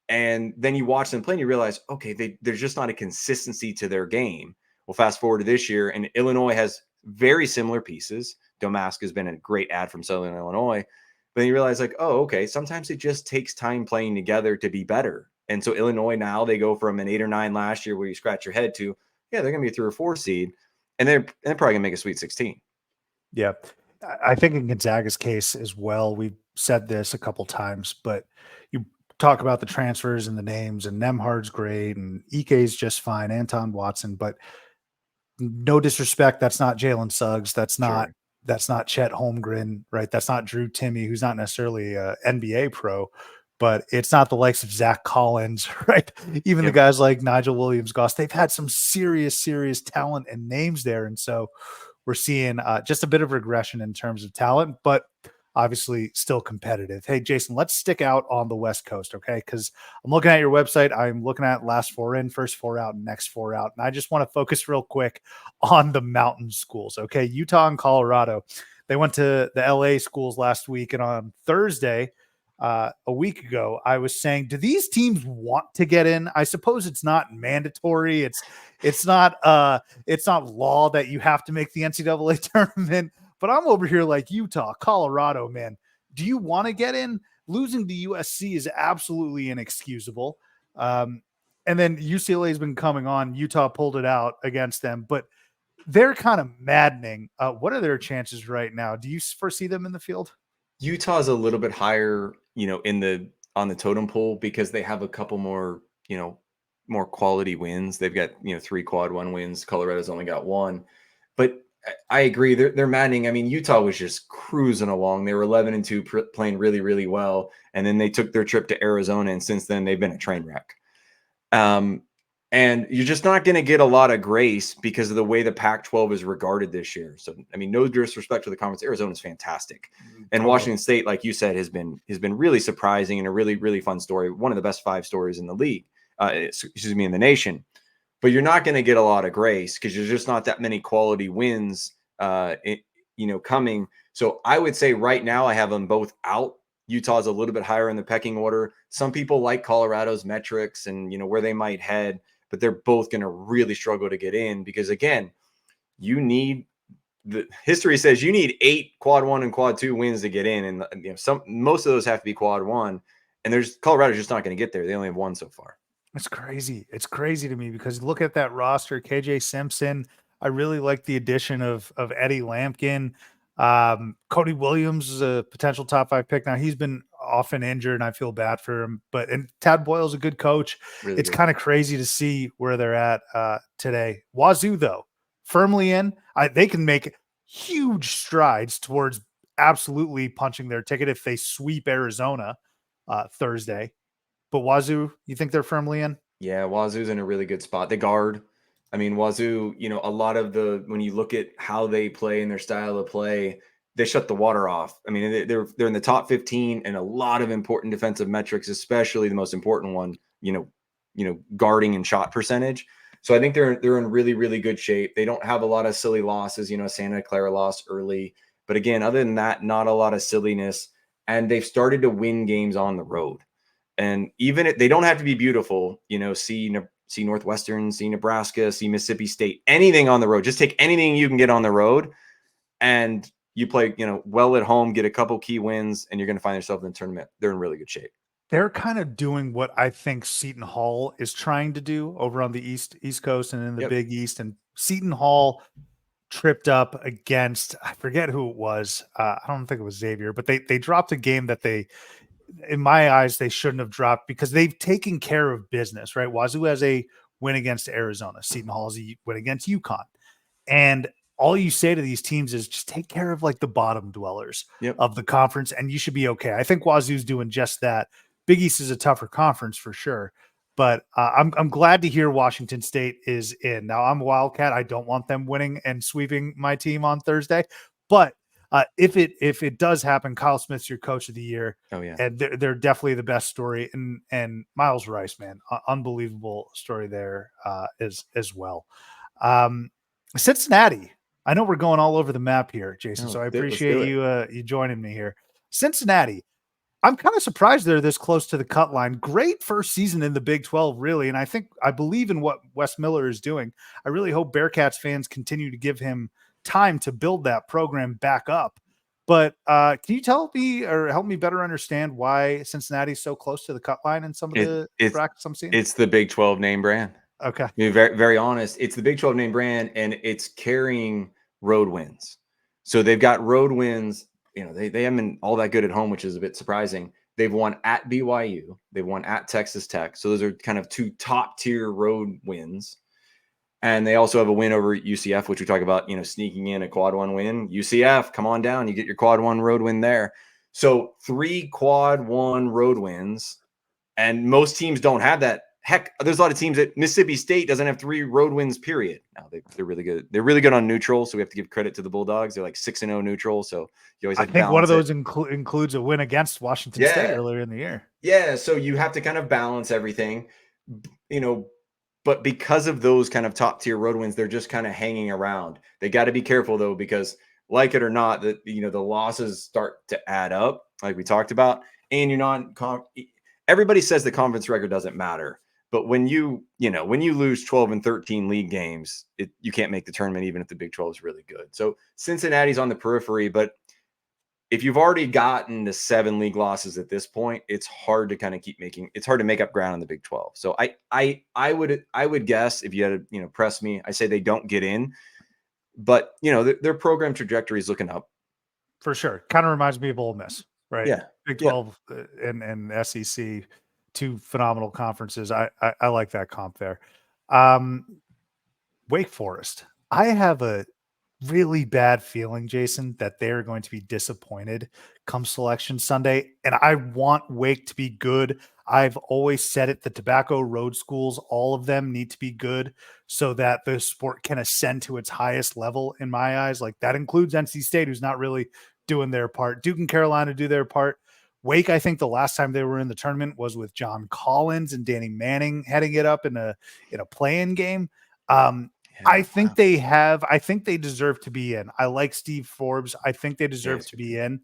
And then you watch them play and you realize, okay, there's just not a consistency to their game. Well, fast forward to this year, and Illinois has very similar pieces. Domask has been a great ad from Southern Illinois. But then you realize, like, oh, okay, sometimes it just takes time playing together to be better. And so Illinois now, they go from an 8 or 9 last year where you scratch your head to, yeah, they're going to be a 3 or 4 seed. And they're probably going to make a Sweet 16. yeah, I think in Gonzaga's case as well, we've said this a couple times, but you talk about the transfers and the names, and Nemhard's great, and Ike's just fine, Anton Watson, but no disrespect, that's not Jalen Suggs, that's not Sure. Chet Holmgren, right? That's not Drew Timme, who's not necessarily a NBA pro, but it's not the likes of Zach Collins, right? Even the Yep. guys like Nigel Williams-Goss, they've had some serious talent and names there, and so we're seeing just a bit of regression in terms of talent, but obviously still competitive. Hey, Jason, let's stick out on the West Coast, okay? Because I'm looking at your website. I'm looking at last 4 in, first 4 out, next 4 out. And I just want to focus real quick on the mountain schools, okay? Utah and Colorado. They went to the LA schools last week. And on Thursday, a week ago, I was saying, do these teams want to get in? I suppose it's not mandatory. It's not law that you have to make the NCAA tournament. But I'm over here like Utah, Colorado, man. Do you want to get in? Losing to USC is absolutely inexcusable. And then UCLA has been coming on. Utah pulled it out against them, but they're kind of maddening. What are their chances right now? Do you foresee them in the field? Utah's a little bit higher, on the totem pole because they have a couple more, more quality wins. They've got, 3 quad 1 wins. Colorado's only got 1. But I agree. They're maddening. I mean, Utah was just cruising along. They were 11-2, playing really, really well. And then they took their trip to Arizona. And since then, they've been a train wreck. And you're just not going to get a lot of grace because of the way the Pac-12 is regarded this year. So, I mean, no disrespect to the conference. Arizona's fantastic. And Totally. Washington State, like you said, has been really surprising and a really, really fun story. One of the best 5 stories in the league, in the nation. But you're not going to get a lot of grace because there's just not that many quality wins, coming. So I would say right now I have them both out. Utah's a little bit higher in the pecking order. Some people like Colorado's metrics and, where they might head. but they're both going to really struggle to get in because, again, you need the history says you need 8 quad 1 and quad 2 wins to get in, and most of those have to be quad 1, and Colorado's just not going to get there. They only have 1 so far. It's crazy. It's crazy to me because look at that roster. KJ Simpson. I really like the addition of Eddie Lampkin. Cody Williams is a potential top 5 pick. Now he's been often injured and I feel bad for him, and Tad Boyle's a good coach. Really It's good. kind of crazy to see where they're at today. Wazoo though, firmly in. They can make huge strides towards absolutely punching their ticket if they sweep Arizona Thursday. But Wazoo, you think they're firmly in? Yeah, Wazoo's in a really good spot. They guard. I mean, Wazoo, a lot of when you look at how they play and their style of play, they shut the water off. I mean, they're in the top 15 and a lot of important defensive metrics, especially the most important one, guarding and shot percentage. So I think they're in really, really good shape. They don't have a lot of silly losses. Santa Clara lost early, but again, other than that, not a lot of silliness. And they've started to win games on the road. And even if they don't have to be beautiful, see Northwestern, see Nebraska, see Mississippi State, anything on the road, just take anything you can get on the road and you play, well at home, get a couple key wins, and you're going to find yourself in the tournament. They're in really good shape. They're kind of doing what I think Seton Hall is trying to do over on the East Coast and in the Big East. And Seton Hall tripped up against, I forget who it was. I don't think it was Xavier, but they dropped a game that in my eyes, they shouldn't have dropped because they've taken care of business, right? Wazoo has a win against Arizona. Seton Hall has a win against UConn. And all you say to these teams is just take care of like the bottom dwellers of the conference and you should be okay. I think Wazoo's doing just that. Big East is a tougher conference for sure. But I'm glad to hear Washington State is in. Now, I'm a Wildcat. I don't want them winning and sweeping my team on Thursday. But if it does happen, Kyle Smith's your coach of the year. Oh yeah, and they're definitely the best story. And Miles Rice, man, unbelievable story there as well. Cincinnati. I know we're going all over the map here, Jason. So I appreciate you joining me here. Cincinnati. I'm kind of surprised they're this close to the cut line. Great first season in the Big 12, really. And I believe in what Wes Miller is doing. I really hope Bearcats fans continue to give him time to build that program back up. But can you tell me or help me better understand why Cincinnati's so close to the cut line in some of the brackets I'm seeing? It's the Big 12 name brand. Okay. To be very, very honest, it's the Big 12 name brand, and it's carrying road wins. So they've got road wins. They haven't been all that good at home, which is a bit surprising. They've won at BYU. They've won at Texas Tech. So those are kind of 2 top-tier road wins. And they also have a win over UCF, which we talk about, sneaking in a quad 1 win. UCF, come on down. You get your quad 1 road win there. So 3 quad 1 road wins. And most teams don't have that. Heck, there's a lot of teams that Mississippi State doesn't have 3 road wins, period. Now they're really good. They're really good on neutral. So we have to give credit to the Bulldogs. They're like 6-0 neutral. So you always have to balance one of those includes a win against Washington State earlier in the year. Yeah. So you have to kind of balance everything, but because of those kind of top tier road wins, they're just kind of hanging around. They got to be careful though, because like it or not, that the losses start to add up, like we talked about, and you're not. Everybody says the conference record doesn't matter, but when you lose 12 and 13 league games, you can't make the tournament, even if the Big 12 is really good. So Cincinnati's on the periphery, but if you've already gotten to 7 league losses at this point, it's hard to kind of it's hard to make up ground in the Big 12. So I would guess, if you had to, press me, I say they don't get in, but their program trajectory is looking up. For sure. Kind of reminds me of Ole Miss, right? Yeah. Big 12 and SEC, 2 phenomenal conferences. I like that comp there. Wake Forest. I have a really bad feeling, Jason, that they're going to be disappointed come Selection Sunday. And I want Wake to be good. I've always said it, the tobacco road schools, all of them need to be good so that the sport can ascend to its highest level in my eyes. Like that includes NC State, who's not really doing their part. Duke and Carolina do their part. Wake, I think the last time they were in the tournament was with John Collins and Danny Manning heading it up in a play-in game. I think they deserve to be in. I like Steve Forbes. I think they deserve to be in.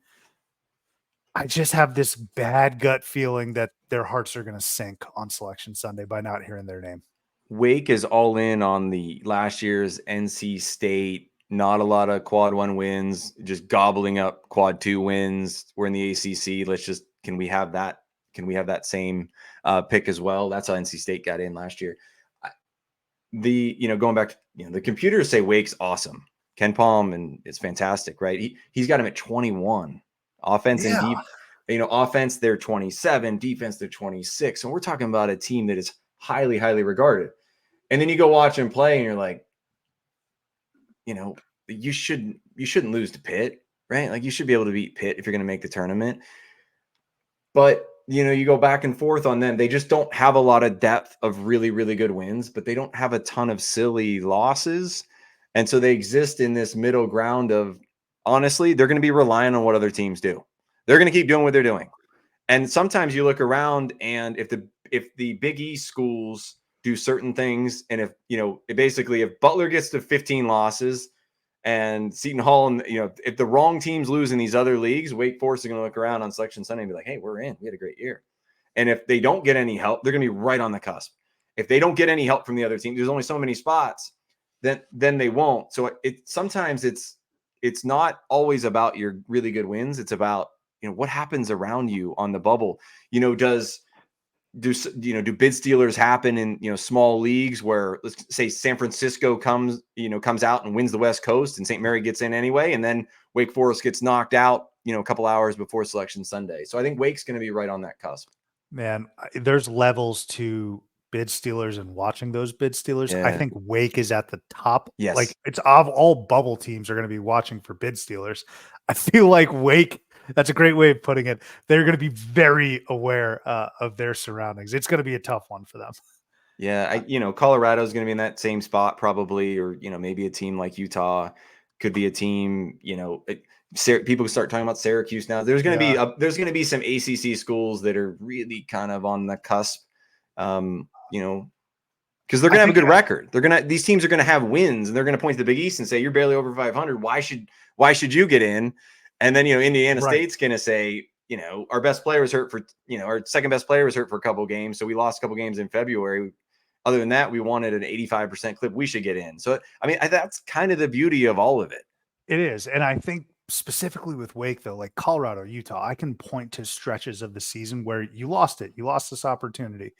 I just have this bad gut feeling that their hearts are going to sink on Selection Sunday by not hearing their name. Wake is all in on the last year's NC State. Not a lot of quad 1 wins, just gobbling up quad 2 wins. We're in the ACC. Can we have that? Can we have that same pick as well? That's how NC State got in last year. Going back to, the computers say Wake's awesome. Ken Palm, and it's fantastic, right? He's got him at 21. Offense and deep, offense, they're 27, defense, they're 26. And we're talking about a team that is highly, highly regarded. And then you go watch him play and you're like, you shouldn't lose to Pitt, right? Like, you should be able to beat Pitt if you're going to make the tournament. But, you go back and forth on them. They just don't have a lot of depth of really, really good wins, but they don't have a ton of silly losses. And so they exist in this middle ground of, honestly, they're going to be relying on what other teams do. They're going to keep doing what they're doing. And sometimes you look around, and if the Big East schools do certain things, and if Butler gets to 15 losses and Seton Hall, and if the wrong teams lose in these other leagues, Wake Forest is going to look around on Selection Sunday and be like, hey, we're in. We had a great year. And if they don't get any help, they're going to be right on the cusp. If they don't get any help from the other team, there's only so many spots, then they won't. So sometimes it's not always about your really good wins. It's about, what happens around you on the bubble. Do bid stealers happen in small leagues where, let's say, San Francisco comes out and wins the West Coast, and St. Mary gets in anyway, and then Wake Forest gets knocked out a couple hours before Selection Sunday. So I think Wake's going to be right on that cusp. Man, there's levels to bid stealers and watching those bid stealers. Yeah. I think Wake is at the top. Yes. Like, it's of all bubble teams are going to be watching for bid stealers. I feel like Wake, that's a great way of putting it. They're going to be very aware of their surroundings. It's going to be a tough one for them. Yeah. Colorado's going to be in that same spot probably, or, maybe a team like Utah could be a team, people start talking about Syracuse now. There's going to be some ACC schools that are really kind of on the cusp, because they're going to have a good record. These teams are going to have wins, and they're going to point to the Big East and say, you're barely over 500. Why should you get in? And then, Indiana State's going to say, our best player was hurt for, our second best player was hurt for a couple of games. So we lost a couple of games in February. Other than that, we wanted an 85% clip. We should get in. So, that's kind of the beauty of all of it. It is. And I think specifically with Wake, though, like Colorado, Utah, I can point to stretches of the season where you lost it. You lost this opportunity.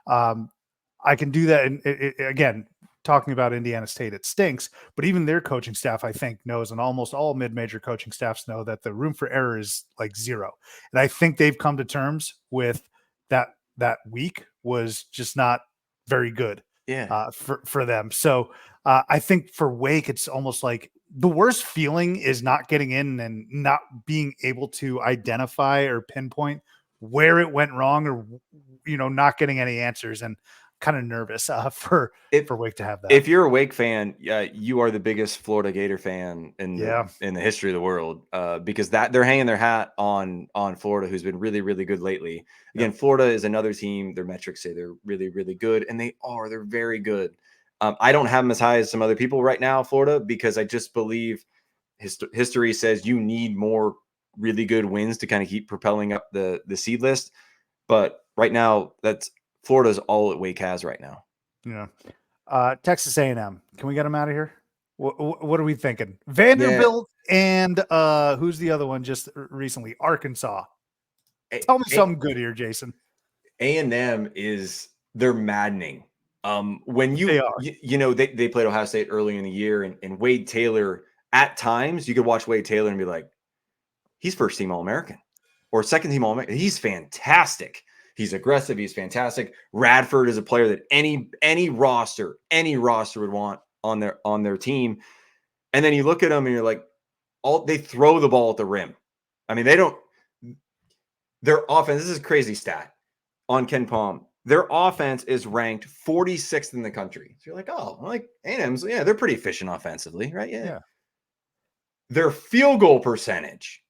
I can do that. And again, talking about Indiana State, it stinks, but even their coaching staff, I think, knows, and almost all mid-major coaching staffs know, that the room for error is like zero. And I think they've come to terms with that week was just not very good for them. So I think for Wake, it's almost like the worst feeling is not getting in and not being able to identify or pinpoint where it went wrong, or, not getting any answers. And kind of nervous for Wake to have that. If you're a Wake fan, you are the biggest Florida Gator fan in the history of the world, because they're hanging their hat on Florida, who's been really, really good lately. Again, Florida is another team. Their metrics say they're really, really good, and they're very good. I don't have them as high as some other people right now, Florida, because I just believe history says you need more really good wins to kind of keep propelling up the seed list. But right now, Florida's all that Wake has right now. Yeah. Texas A&M. Can we get them out of here? What are we thinking? Vanderbilt and who's the other one just recently? Arkansas. Tell me something good here, Jason. A&M they're maddening. When they played Ohio State earlier in the year, and Wade Taylor, at times you could watch Wade Taylor and be like, he's first team All-American or second team All-American. He's fantastic. He's aggressive. He's fantastic. Radford is a player that any roster would want on their team. And then you look at them and you're like, they throw the ball at the rim. Their offense, this is a crazy stat on Ken Palm. Their offense is ranked 46th in the country. So you're like, A&M's, they're pretty efficient offensively, right? Yeah. Their field goal percentage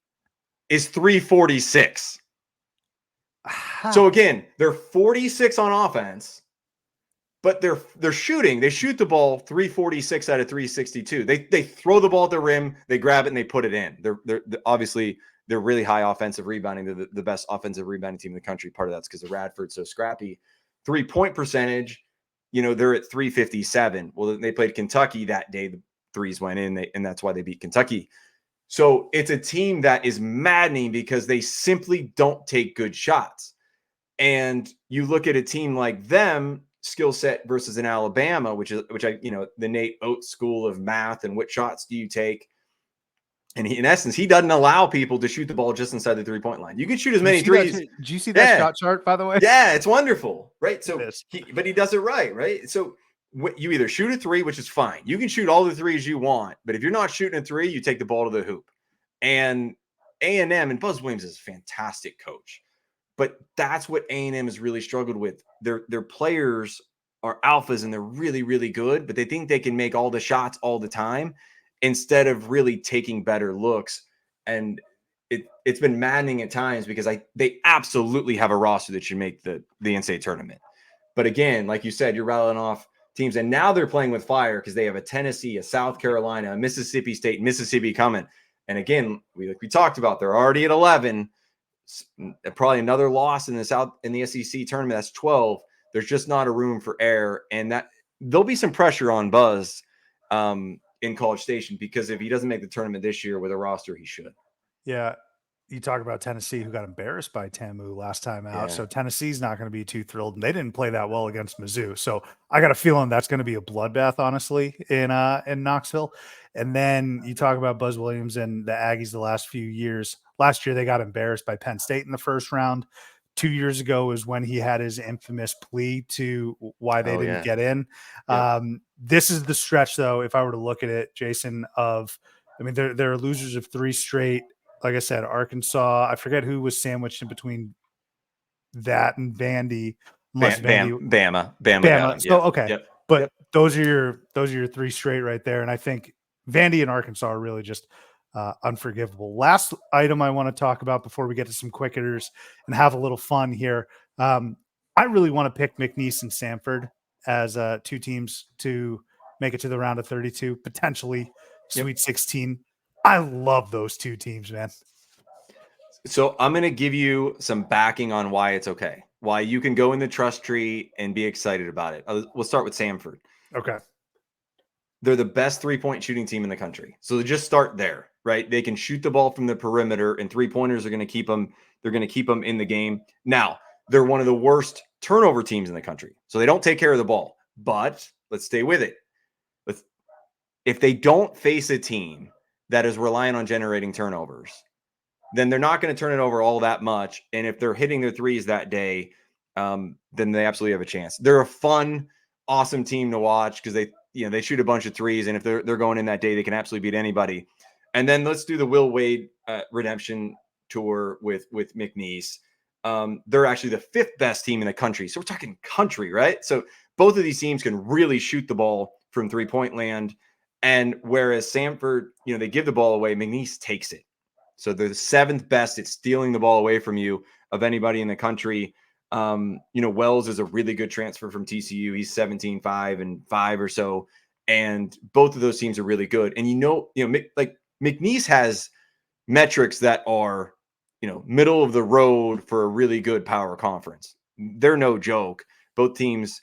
is 346. So again, they're 46 on offense, but they're shooting. They shoot the ball 346 out of 362. They throw the ball at the rim, they grab it, and they put it in. They're obviously they're really high offensive rebounding. They're the best offensive rebounding team in the country. Part of that's because of Radford's so scrappy. 3-point percentage, they're at 357. Well, they played Kentucky that day. The threes went in, and that's why they beat Kentucky. So it's a team that is maddening because they simply don't take good shots. And you look at a team like them, skill set versus an Alabama, which I, the Nate Oates school of math and what shots do you take? And in essence, he doesn't allow people to shoot the ball just inside the 3-point line. You can shoot as many threes. Did you see that shot chart, by the way? Yeah, it's wonderful, right? So, but he does it right? So you either shoot a three, which is fine. You can shoot all the threes you want, but if you're not shooting a three, you take the ball to the hoop. And A&M, and Buzz Williams is a fantastic coach, but that's what A&M has really struggled with. Their players are alphas and they're really, really good, but they think they can make all the shots all the time instead of really taking better looks. And it's been maddening at times because they absolutely have a roster that should make the NCAA tournament. But again, like you said, you're rattling off teams, and now they're playing with fire because they have a Tennessee, a South Carolina, a Mississippi State, Mississippi coming. And again, we talked about, they're already at 11. Probably another loss in the SEC tournament. That's 12. There's just not a room for error, and that there'll be some pressure on Buzz in College Station because if he doesn't make the tournament this year with a roster, he should. Yeah. You talk about Tennessee, who got embarrassed by TAMU last time out. So Tennessee's not going to be too thrilled. And they didn't play that well against Mizzou. So I got a feeling that's going to be a bloodbath, honestly, in Knoxville. And then you talk about Buzz Williams and the Aggies the last few years. Last year, they got embarrassed by Penn State in the first round. 2 years ago was when he had his infamous plea to why they didn't get in. Yep. This is the stretch, though, if I were to look at it, Jason, they're losers of 3 straight. Like I said, Arkansas, I forget who was sandwiched in between that and Vandy. Bama. So, okay. But those are your 3 straight right there. And I think Vandy and Arkansas are really just unforgivable. Last item I want to talk about before we get to some quick hitters and have a little fun here. I really want to pick McNeese and Samford as 2 teams to make it to the round of 32, potentially Sweet 16. I love those 2 teams, man. So I'm going to give you some backing on why it's okay, why you can go in the trust tree and be excited about it. We'll start with Samford. Okay. They're the best 3-point shooting team in the country. So just start there, right? They can shoot the ball from the perimeter, and 3-pointers are going to keep them. They're going to keep them in the game. Now, they're one of the worst turnover teams in the country. So they don't take care of the ball, but let's stay with it. If they don't face a team that is relying on generating turnovers, then they're not going to turn it over all that much. And if they're hitting their threes that day, then they absolutely have a chance. They're a fun, awesome team to watch because they shoot a bunch of threes, and if they're going in that day, they can absolutely beat anybody. And then let's do the Will Wade redemption tour with McNeese. They're actually the 5th best team in the country. So we're talking country, right? So both of these teams can really shoot the ball from 3-point land. And whereas Samford, they give the ball away, McNeese takes it. So they're the 7th best at stealing the ball away from you of anybody in the country. Wells is a really good transfer from TCU. He's 17-5 and 5 or so. And both of those teams are really good. And like McNeese has metrics that are, middle of the road for a really good power conference. They're no joke. Both teams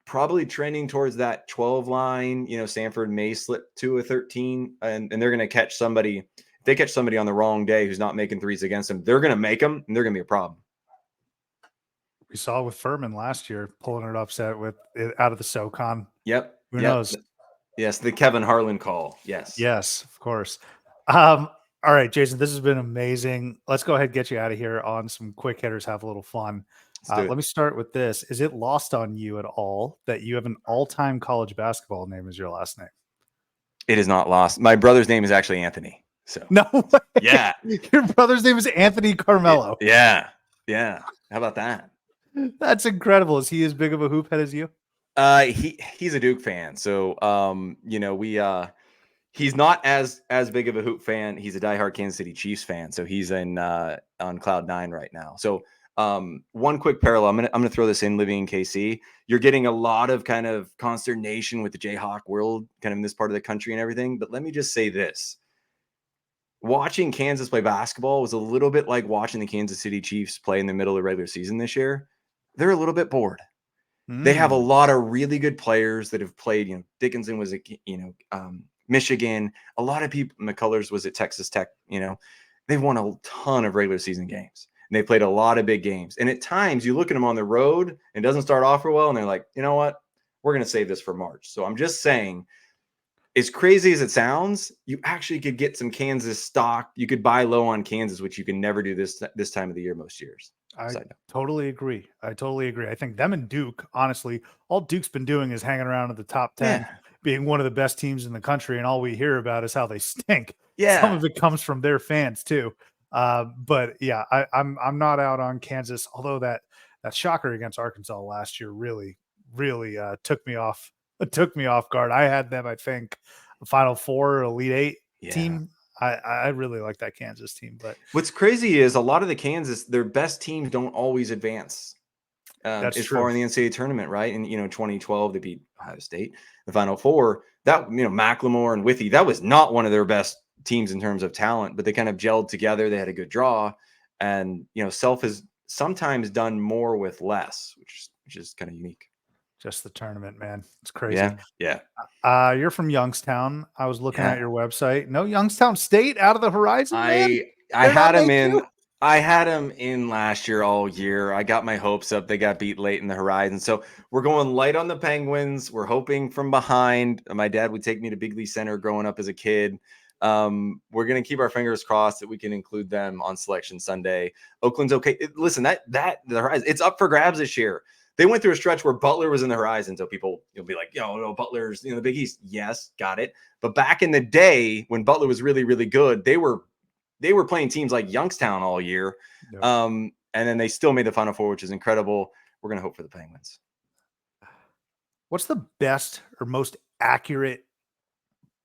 probably trending towards that 12 line. Samford may slip to a 13, and they're going to catch somebody. If they catch somebody on the wrong day who's not making threes against them, they're going to make them, and they're going to be a problem. We saw with Furman last year pulling it upset with it out of the SoCon. Yep. Who knows? Yes, the Kevin Harlan call. Yes. Yes, of course. All right, Jason, this has been amazing. Let's go ahead and get you out of here on some quick hitters, have a little fun. Let me start with this. Is it lost on you at all that you have an all-time college basketball name as your last name? It is not lost. My brother's name is actually Anthony. So no way. Yeah. Your brother's name is Anthony Carmello. Yeah. How about that? That's incredible. Is he as big of a hoop head as you? He's a Duke fan. So he's not as big of a hoop fan. He's a diehard Kansas City Chiefs fan. So he's on cloud 9 right now. So one quick parallel. I'm gonna throw this in. Living in KC, you're getting a lot of kind of consternation with the Jayhawk world, kind of in this part of the country and everything. But let me just say this: watching Kansas play basketball was a little bit like watching the Kansas City Chiefs play in the middle of the regular season this year. They're a little bit bored. They have a Mm. lot of really good players that have played. Dickinson was Michigan. A lot of people. McCullers was at Texas Tech. They've won a ton of regular season games. And they played a lot of big games. And at times you look at them on the road and it doesn't start off real well. And they're like, you know what? We're going to save this for March. So I'm just saying, as crazy as it sounds, you actually could get some Kansas stock. You could buy low on Kansas, which you can never do this time of the year most years. I totally agree. I think them and Duke, honestly, all Duke's been doing is hanging around at the top 10, Yeah. being one of the best teams in the country. And all we hear about is how they stink. Some Yeah. of it comes from their fans too. But yeah, I'm not out on Kansas, although that shocker against Arkansas last year really took me off guard. I had them, I think, a Final Four, Elite Eight team. I really like that Kansas team. But what's crazy is a lot of the Kansas, their best teams don't always advance that's as true. far in the NCAA tournament, right? And 2012 they beat Ohio State, the Final Four. That Macklemore and Withy, that was not one of their best teams in terms of talent, but they kind of gelled together. They had a good draw, and Self has sometimes done more with less, which is kind of unique. Just the tournament, man. It's crazy. Yeah. You're from Youngstown. I was looking at your website. No Youngstown State out of the horizon, man. I had them in. I had them in last year all year. I got my hopes up. They got beat late in the horizon. So we're going light on the Penguins. We're hoping from behind. My dad would take me to Bigley Center growing up as a kid. We're going to keep our fingers crossed that we can include them on Selection Sunday. Oakland's okay. Listen, the horizon, it's up for grabs this year. They went through a stretch where Butler was in the horizon. So people, you'll be like, no, Butler's, the Big East. Yes, got it. But back in the day when Butler was really, really good, they were playing teams like Youngstown all year. Yep. And then they still made the Final Four, which is incredible. We're going to hope for the Penguins. What's the best or most accurate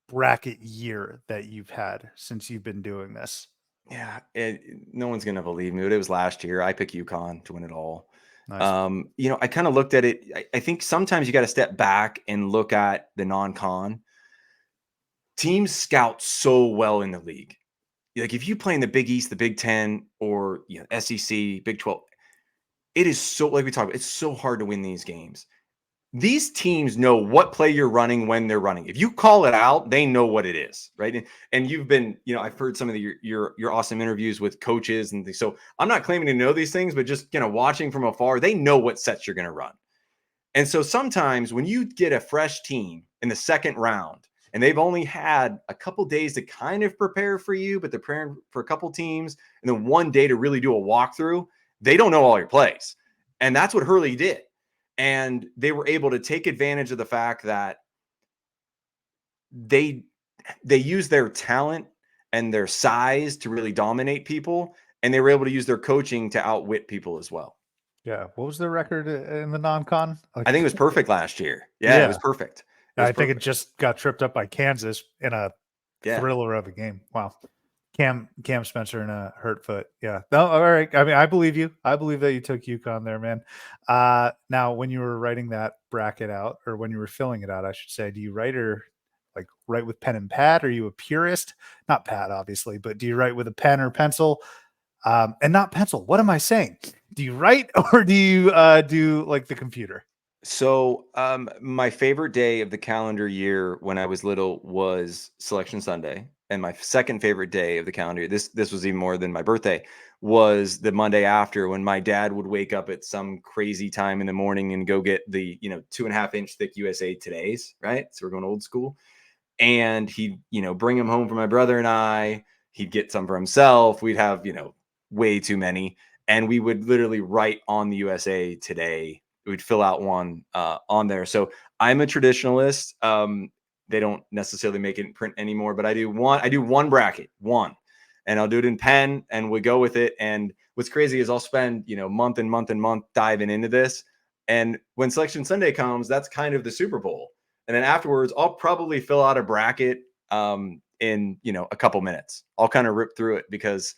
bracket year that you've had since you've been doing this? Yeah, no one's going to believe me, but it was last year. I picked UConn to win it all. Nice. I kind of looked at it. I think sometimes you got to step back and look at the non-con. Teams scout so well in the league. Like if you play in the Big East, the Big 10, or SEC, Big 12, it is so, like we talked about, it's so hard to win these games. These teams know what play you're running when they're running. If you call it out, they know what it is, right? And you've been, I've heard some of your awesome interviews with coaches and things. So I'm not claiming to know these things, but just watching from afar, they know what sets you're going to run. And so sometimes when you get a fresh team in the second round and they've only had a couple days to kind of prepare for you, but they're preparing for a couple teams and then one day to really do a walkthrough, they don't know all your plays. And that's what Hurley did. And they were able to take advantage of the fact that they use their talent and their size to really dominate people. And they were able to use their coaching to outwit people as well. Yeah. What was their record in the non-con? I think it was perfect last year. Yeah. It was perfect. I think it just got tripped up by Kansas in a thriller of a game. Wow. Cam Spencer and a hurt foot. Yeah. No, all right. I mean, I believe you. I believe that you took UConn there, man. Now, when you were writing that bracket out, or when you were filling it out, I should say, do you write write with pen and pad? Are you a purist? Not pad, obviously, but do you write with a pen or pencil? And not pencil. What am I saying? Do you write or do you do like the computer? So my favorite day of the calendar year when I was little was Selection Sunday. And my second favorite day of the calendar year, this was even more than my birthday, was the Monday after, when my dad would wake up at some crazy time in the morning and go get the 2.5 inch thick USA Todays, right? So we're going old school. And he'd bring them home for my brother and I. He'd get some for himself. We'd have way too many, and we would literally write on the USA Today. We'd fill out one on there. So I'm a traditionalist. They don't necessarily make it in print anymore, but I do one bracket, and I'll do it in pen, and we go with it. And what's crazy is I'll spend month and month and month diving into this. And when Selection Sunday comes, that's kind of the Super Bowl. And then afterwards, I'll probably fill out a bracket in a couple minutes. I'll kind of rip through it because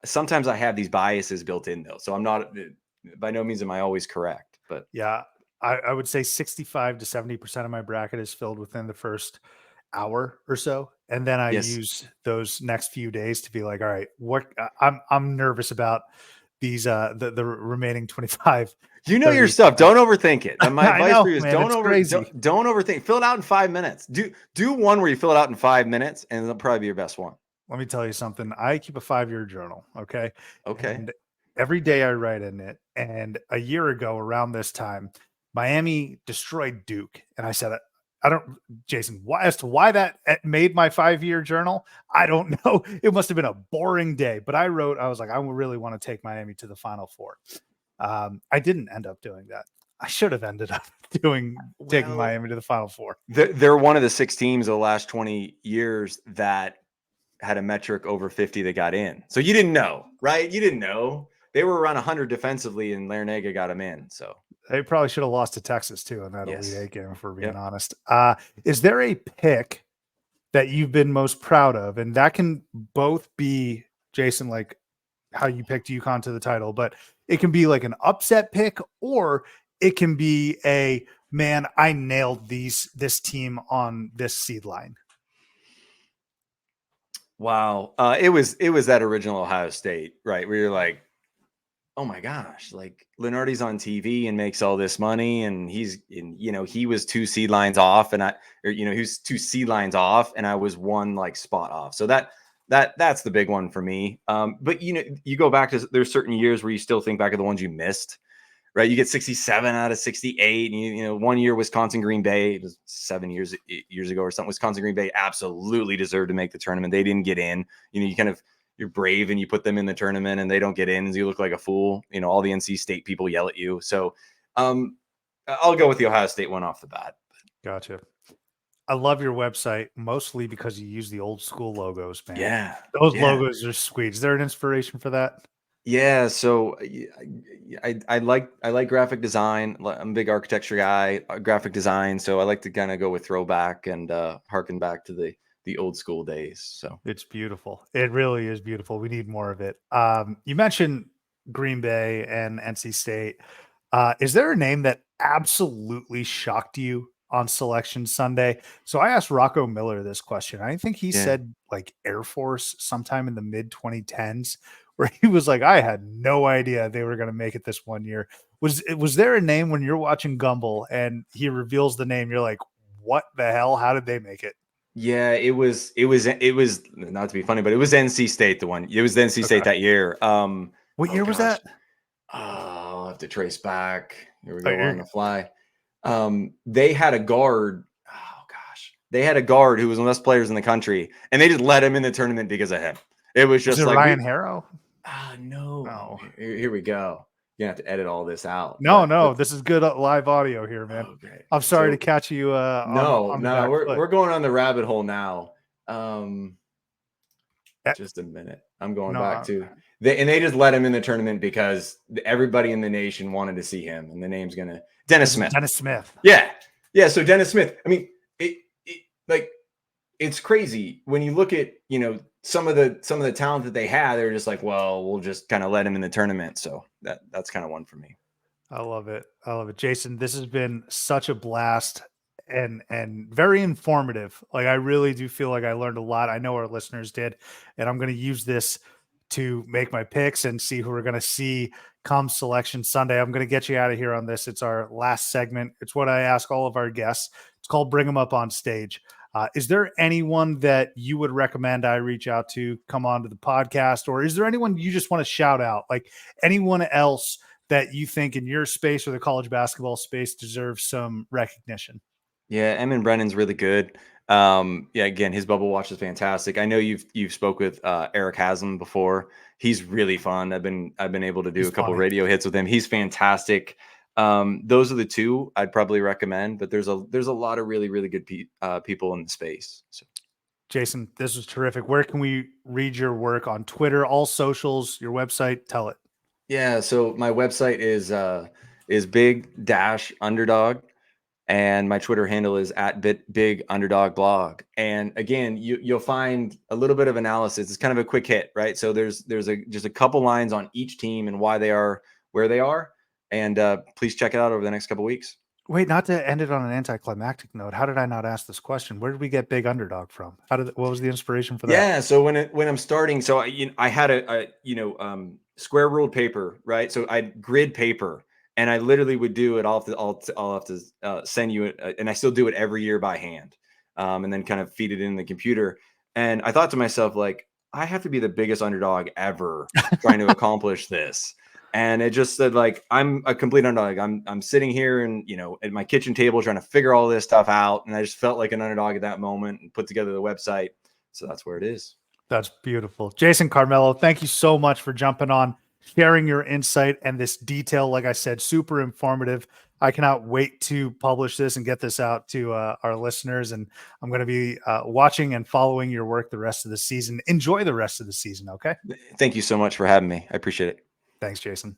sometimes I have these biases built in, though. So I'm not, by no means am I always correct. But yeah, I would say 65 to 70% of my bracket is filled within the first hour or so, and then I use those next few days to be like, all right, what I'm nervous about these the remaining 25. You know your 30 stuff. Don't overthink it. My I advice know, for you is man, it's crazy. don't overthink. Fill it out in 5 minutes. Do one where you fill it out in 5 minutes, and it'll probably be your best one. Let me tell you something. I keep a 5-year journal. Okay. Okay. And every day I write in it. And a year ago, around this time, Miami destroyed Duke. And I said, I don't, Jason, why, as to why that made my 5-year journal, I don't know. It must have been a boring day. But I was like, I really want to take Miami to the Final Four. I didn't end up doing that. I should have ended up taking Miami to the Final Four. They're one of the 6 teams of the last 20 years that had a metric over 50 that got in. So you didn't know, right? You didn't know. They were around 100 defensively, and Larinaga got them in. So they probably should have lost to Texas too in that yes. Elite Eight game, if we're being honest. Is there a pick that you've been most proud of? And that can both be, Jason, like how you picked UConn to the title, but it can be like an upset pick, or it can be a, man, I nailed this team on this seed line. Wow. It was that original Ohio State, right? Where you're like, oh my gosh, like Lenardi's on TV and makes all this money, and he was 2 seed lines off, and he was 2 seed lines off, and I was 1 like spot off. So that's the big one for me. But you go back to, there's certain years where you still think back of the ones you missed, right? You get 67 out of 68, and one year Wisconsin Green Bay, it was 7 years ago or something. Wisconsin Green Bay absolutely deserved to make the tournament. They didn't get in. You're brave and you put them in the tournament and they don't get in, and you look like a fool. All the NC State people yell at you. So I'll go with the Ohio State one off the bat. Gotcha. I love your website mostly because you use the old school logos, man. Yeah. Those logos are sweet. Is there an inspiration for that? Yeah. So I like graphic design. I'm a big architecture guy, graphic design. So I like to kind of go with throwback and harken back to the old school days. So it's beautiful. It really is beautiful. We need more of it. You mentioned Green Bay and NC State. Is there a name that absolutely shocked you on Selection Sunday? So I asked Rocco Miller this question. I think he said like Air Force sometime in the mid 2010s, where he was like, I had no idea they were going to make it this one year. Was there a name when you're watching Gumbel and he reveals the name, you're like, what the hell? How did they make it? Yeah, it was not to be funny, but it was NC State It was the NC State that year. What year was that? I'll have to trace back. Here we go on the fly. They had a guard. Oh gosh, they had a guard who was one of the best players in the country, and they just let him in the tournament because of him. It was just like Ryan Harrow. No. Here we go. You're gonna have to edit all this out. No, this is good live audio here, man. Okay. I'm sorry to catch you. We're going on the rabbit hole now. Just a minute. I'm going back to they just let him in the tournament because everybody in the nation wanted to see him, and the name's Dennis Smith. Dennis Smith. Yeah. So Dennis Smith. I mean, it's crazy when you look at some of the talent that they had. They're just like, well, we'll just kind of let him in the tournament. So that's kind of one for me. I love it. Jason, this has been such a blast and very informative. Like, I really do feel like I learned a lot. I know our listeners did, and I'm going to use this to make my picks and see who we're going to see come Selection Sunday. I'm going to get you out of here on this. It's our last segment. It's what I ask all of our guests. It's called Bring Them Up on Stage. Is there anyone that you would recommend I reach out to come on to the podcast, or is there anyone you just want to shout out? Like anyone else that you think in your space or the college basketball space deserves some recognition? Yeah, Emin Brennan's really good. Again, his bubble watch is fantastic. I know you've spoke with Eric Haslam before. He's really fun. I've been able to do a couple radio hits with him. He's fantastic. Those are the two I'd probably recommend, but there's a lot of really, really good people in the space. So, Jason, this was terrific. Where can we read your work on Twitter, all socials, your website? Tell it. Yeah. So my website is Big Underdog, and my Twitter handle is @Big Underdog Blog. And again, you'll find a little bit of analysis. It's kind of a quick hit, right? So there's just a couple lines on each team and why they are where they are. And please check it out over the next couple of weeks. Wait, not to end it on an anticlimactic note. How did I not ask this question? Where did we get Big Underdog from? What was the inspiration for that? Yeah, so when I'm starting, so I had square ruled paper, right? So I grid paper, and I literally would do it. I'll have to send you it, and I still do it every year by hand, and then kind of feed it in the computer. And I thought to myself, like, I have to be the biggest underdog ever trying to accomplish this. And it just said, like, I'm a complete underdog. I'm sitting here and, at my kitchen table trying to figure all this stuff out. And I just felt like an underdog at that moment and put together the website. So that's where it is. That's beautiful. Jason Carmello, thank you so much for jumping on, sharing your insight and this detail. Like I said, super informative. I cannot wait to publish this and get this out to our listeners. And I'm going to be watching and following your work the rest of the season. Enjoy the rest of the season. Okay. Thank you so much for having me. I appreciate it. Thanks, Jason.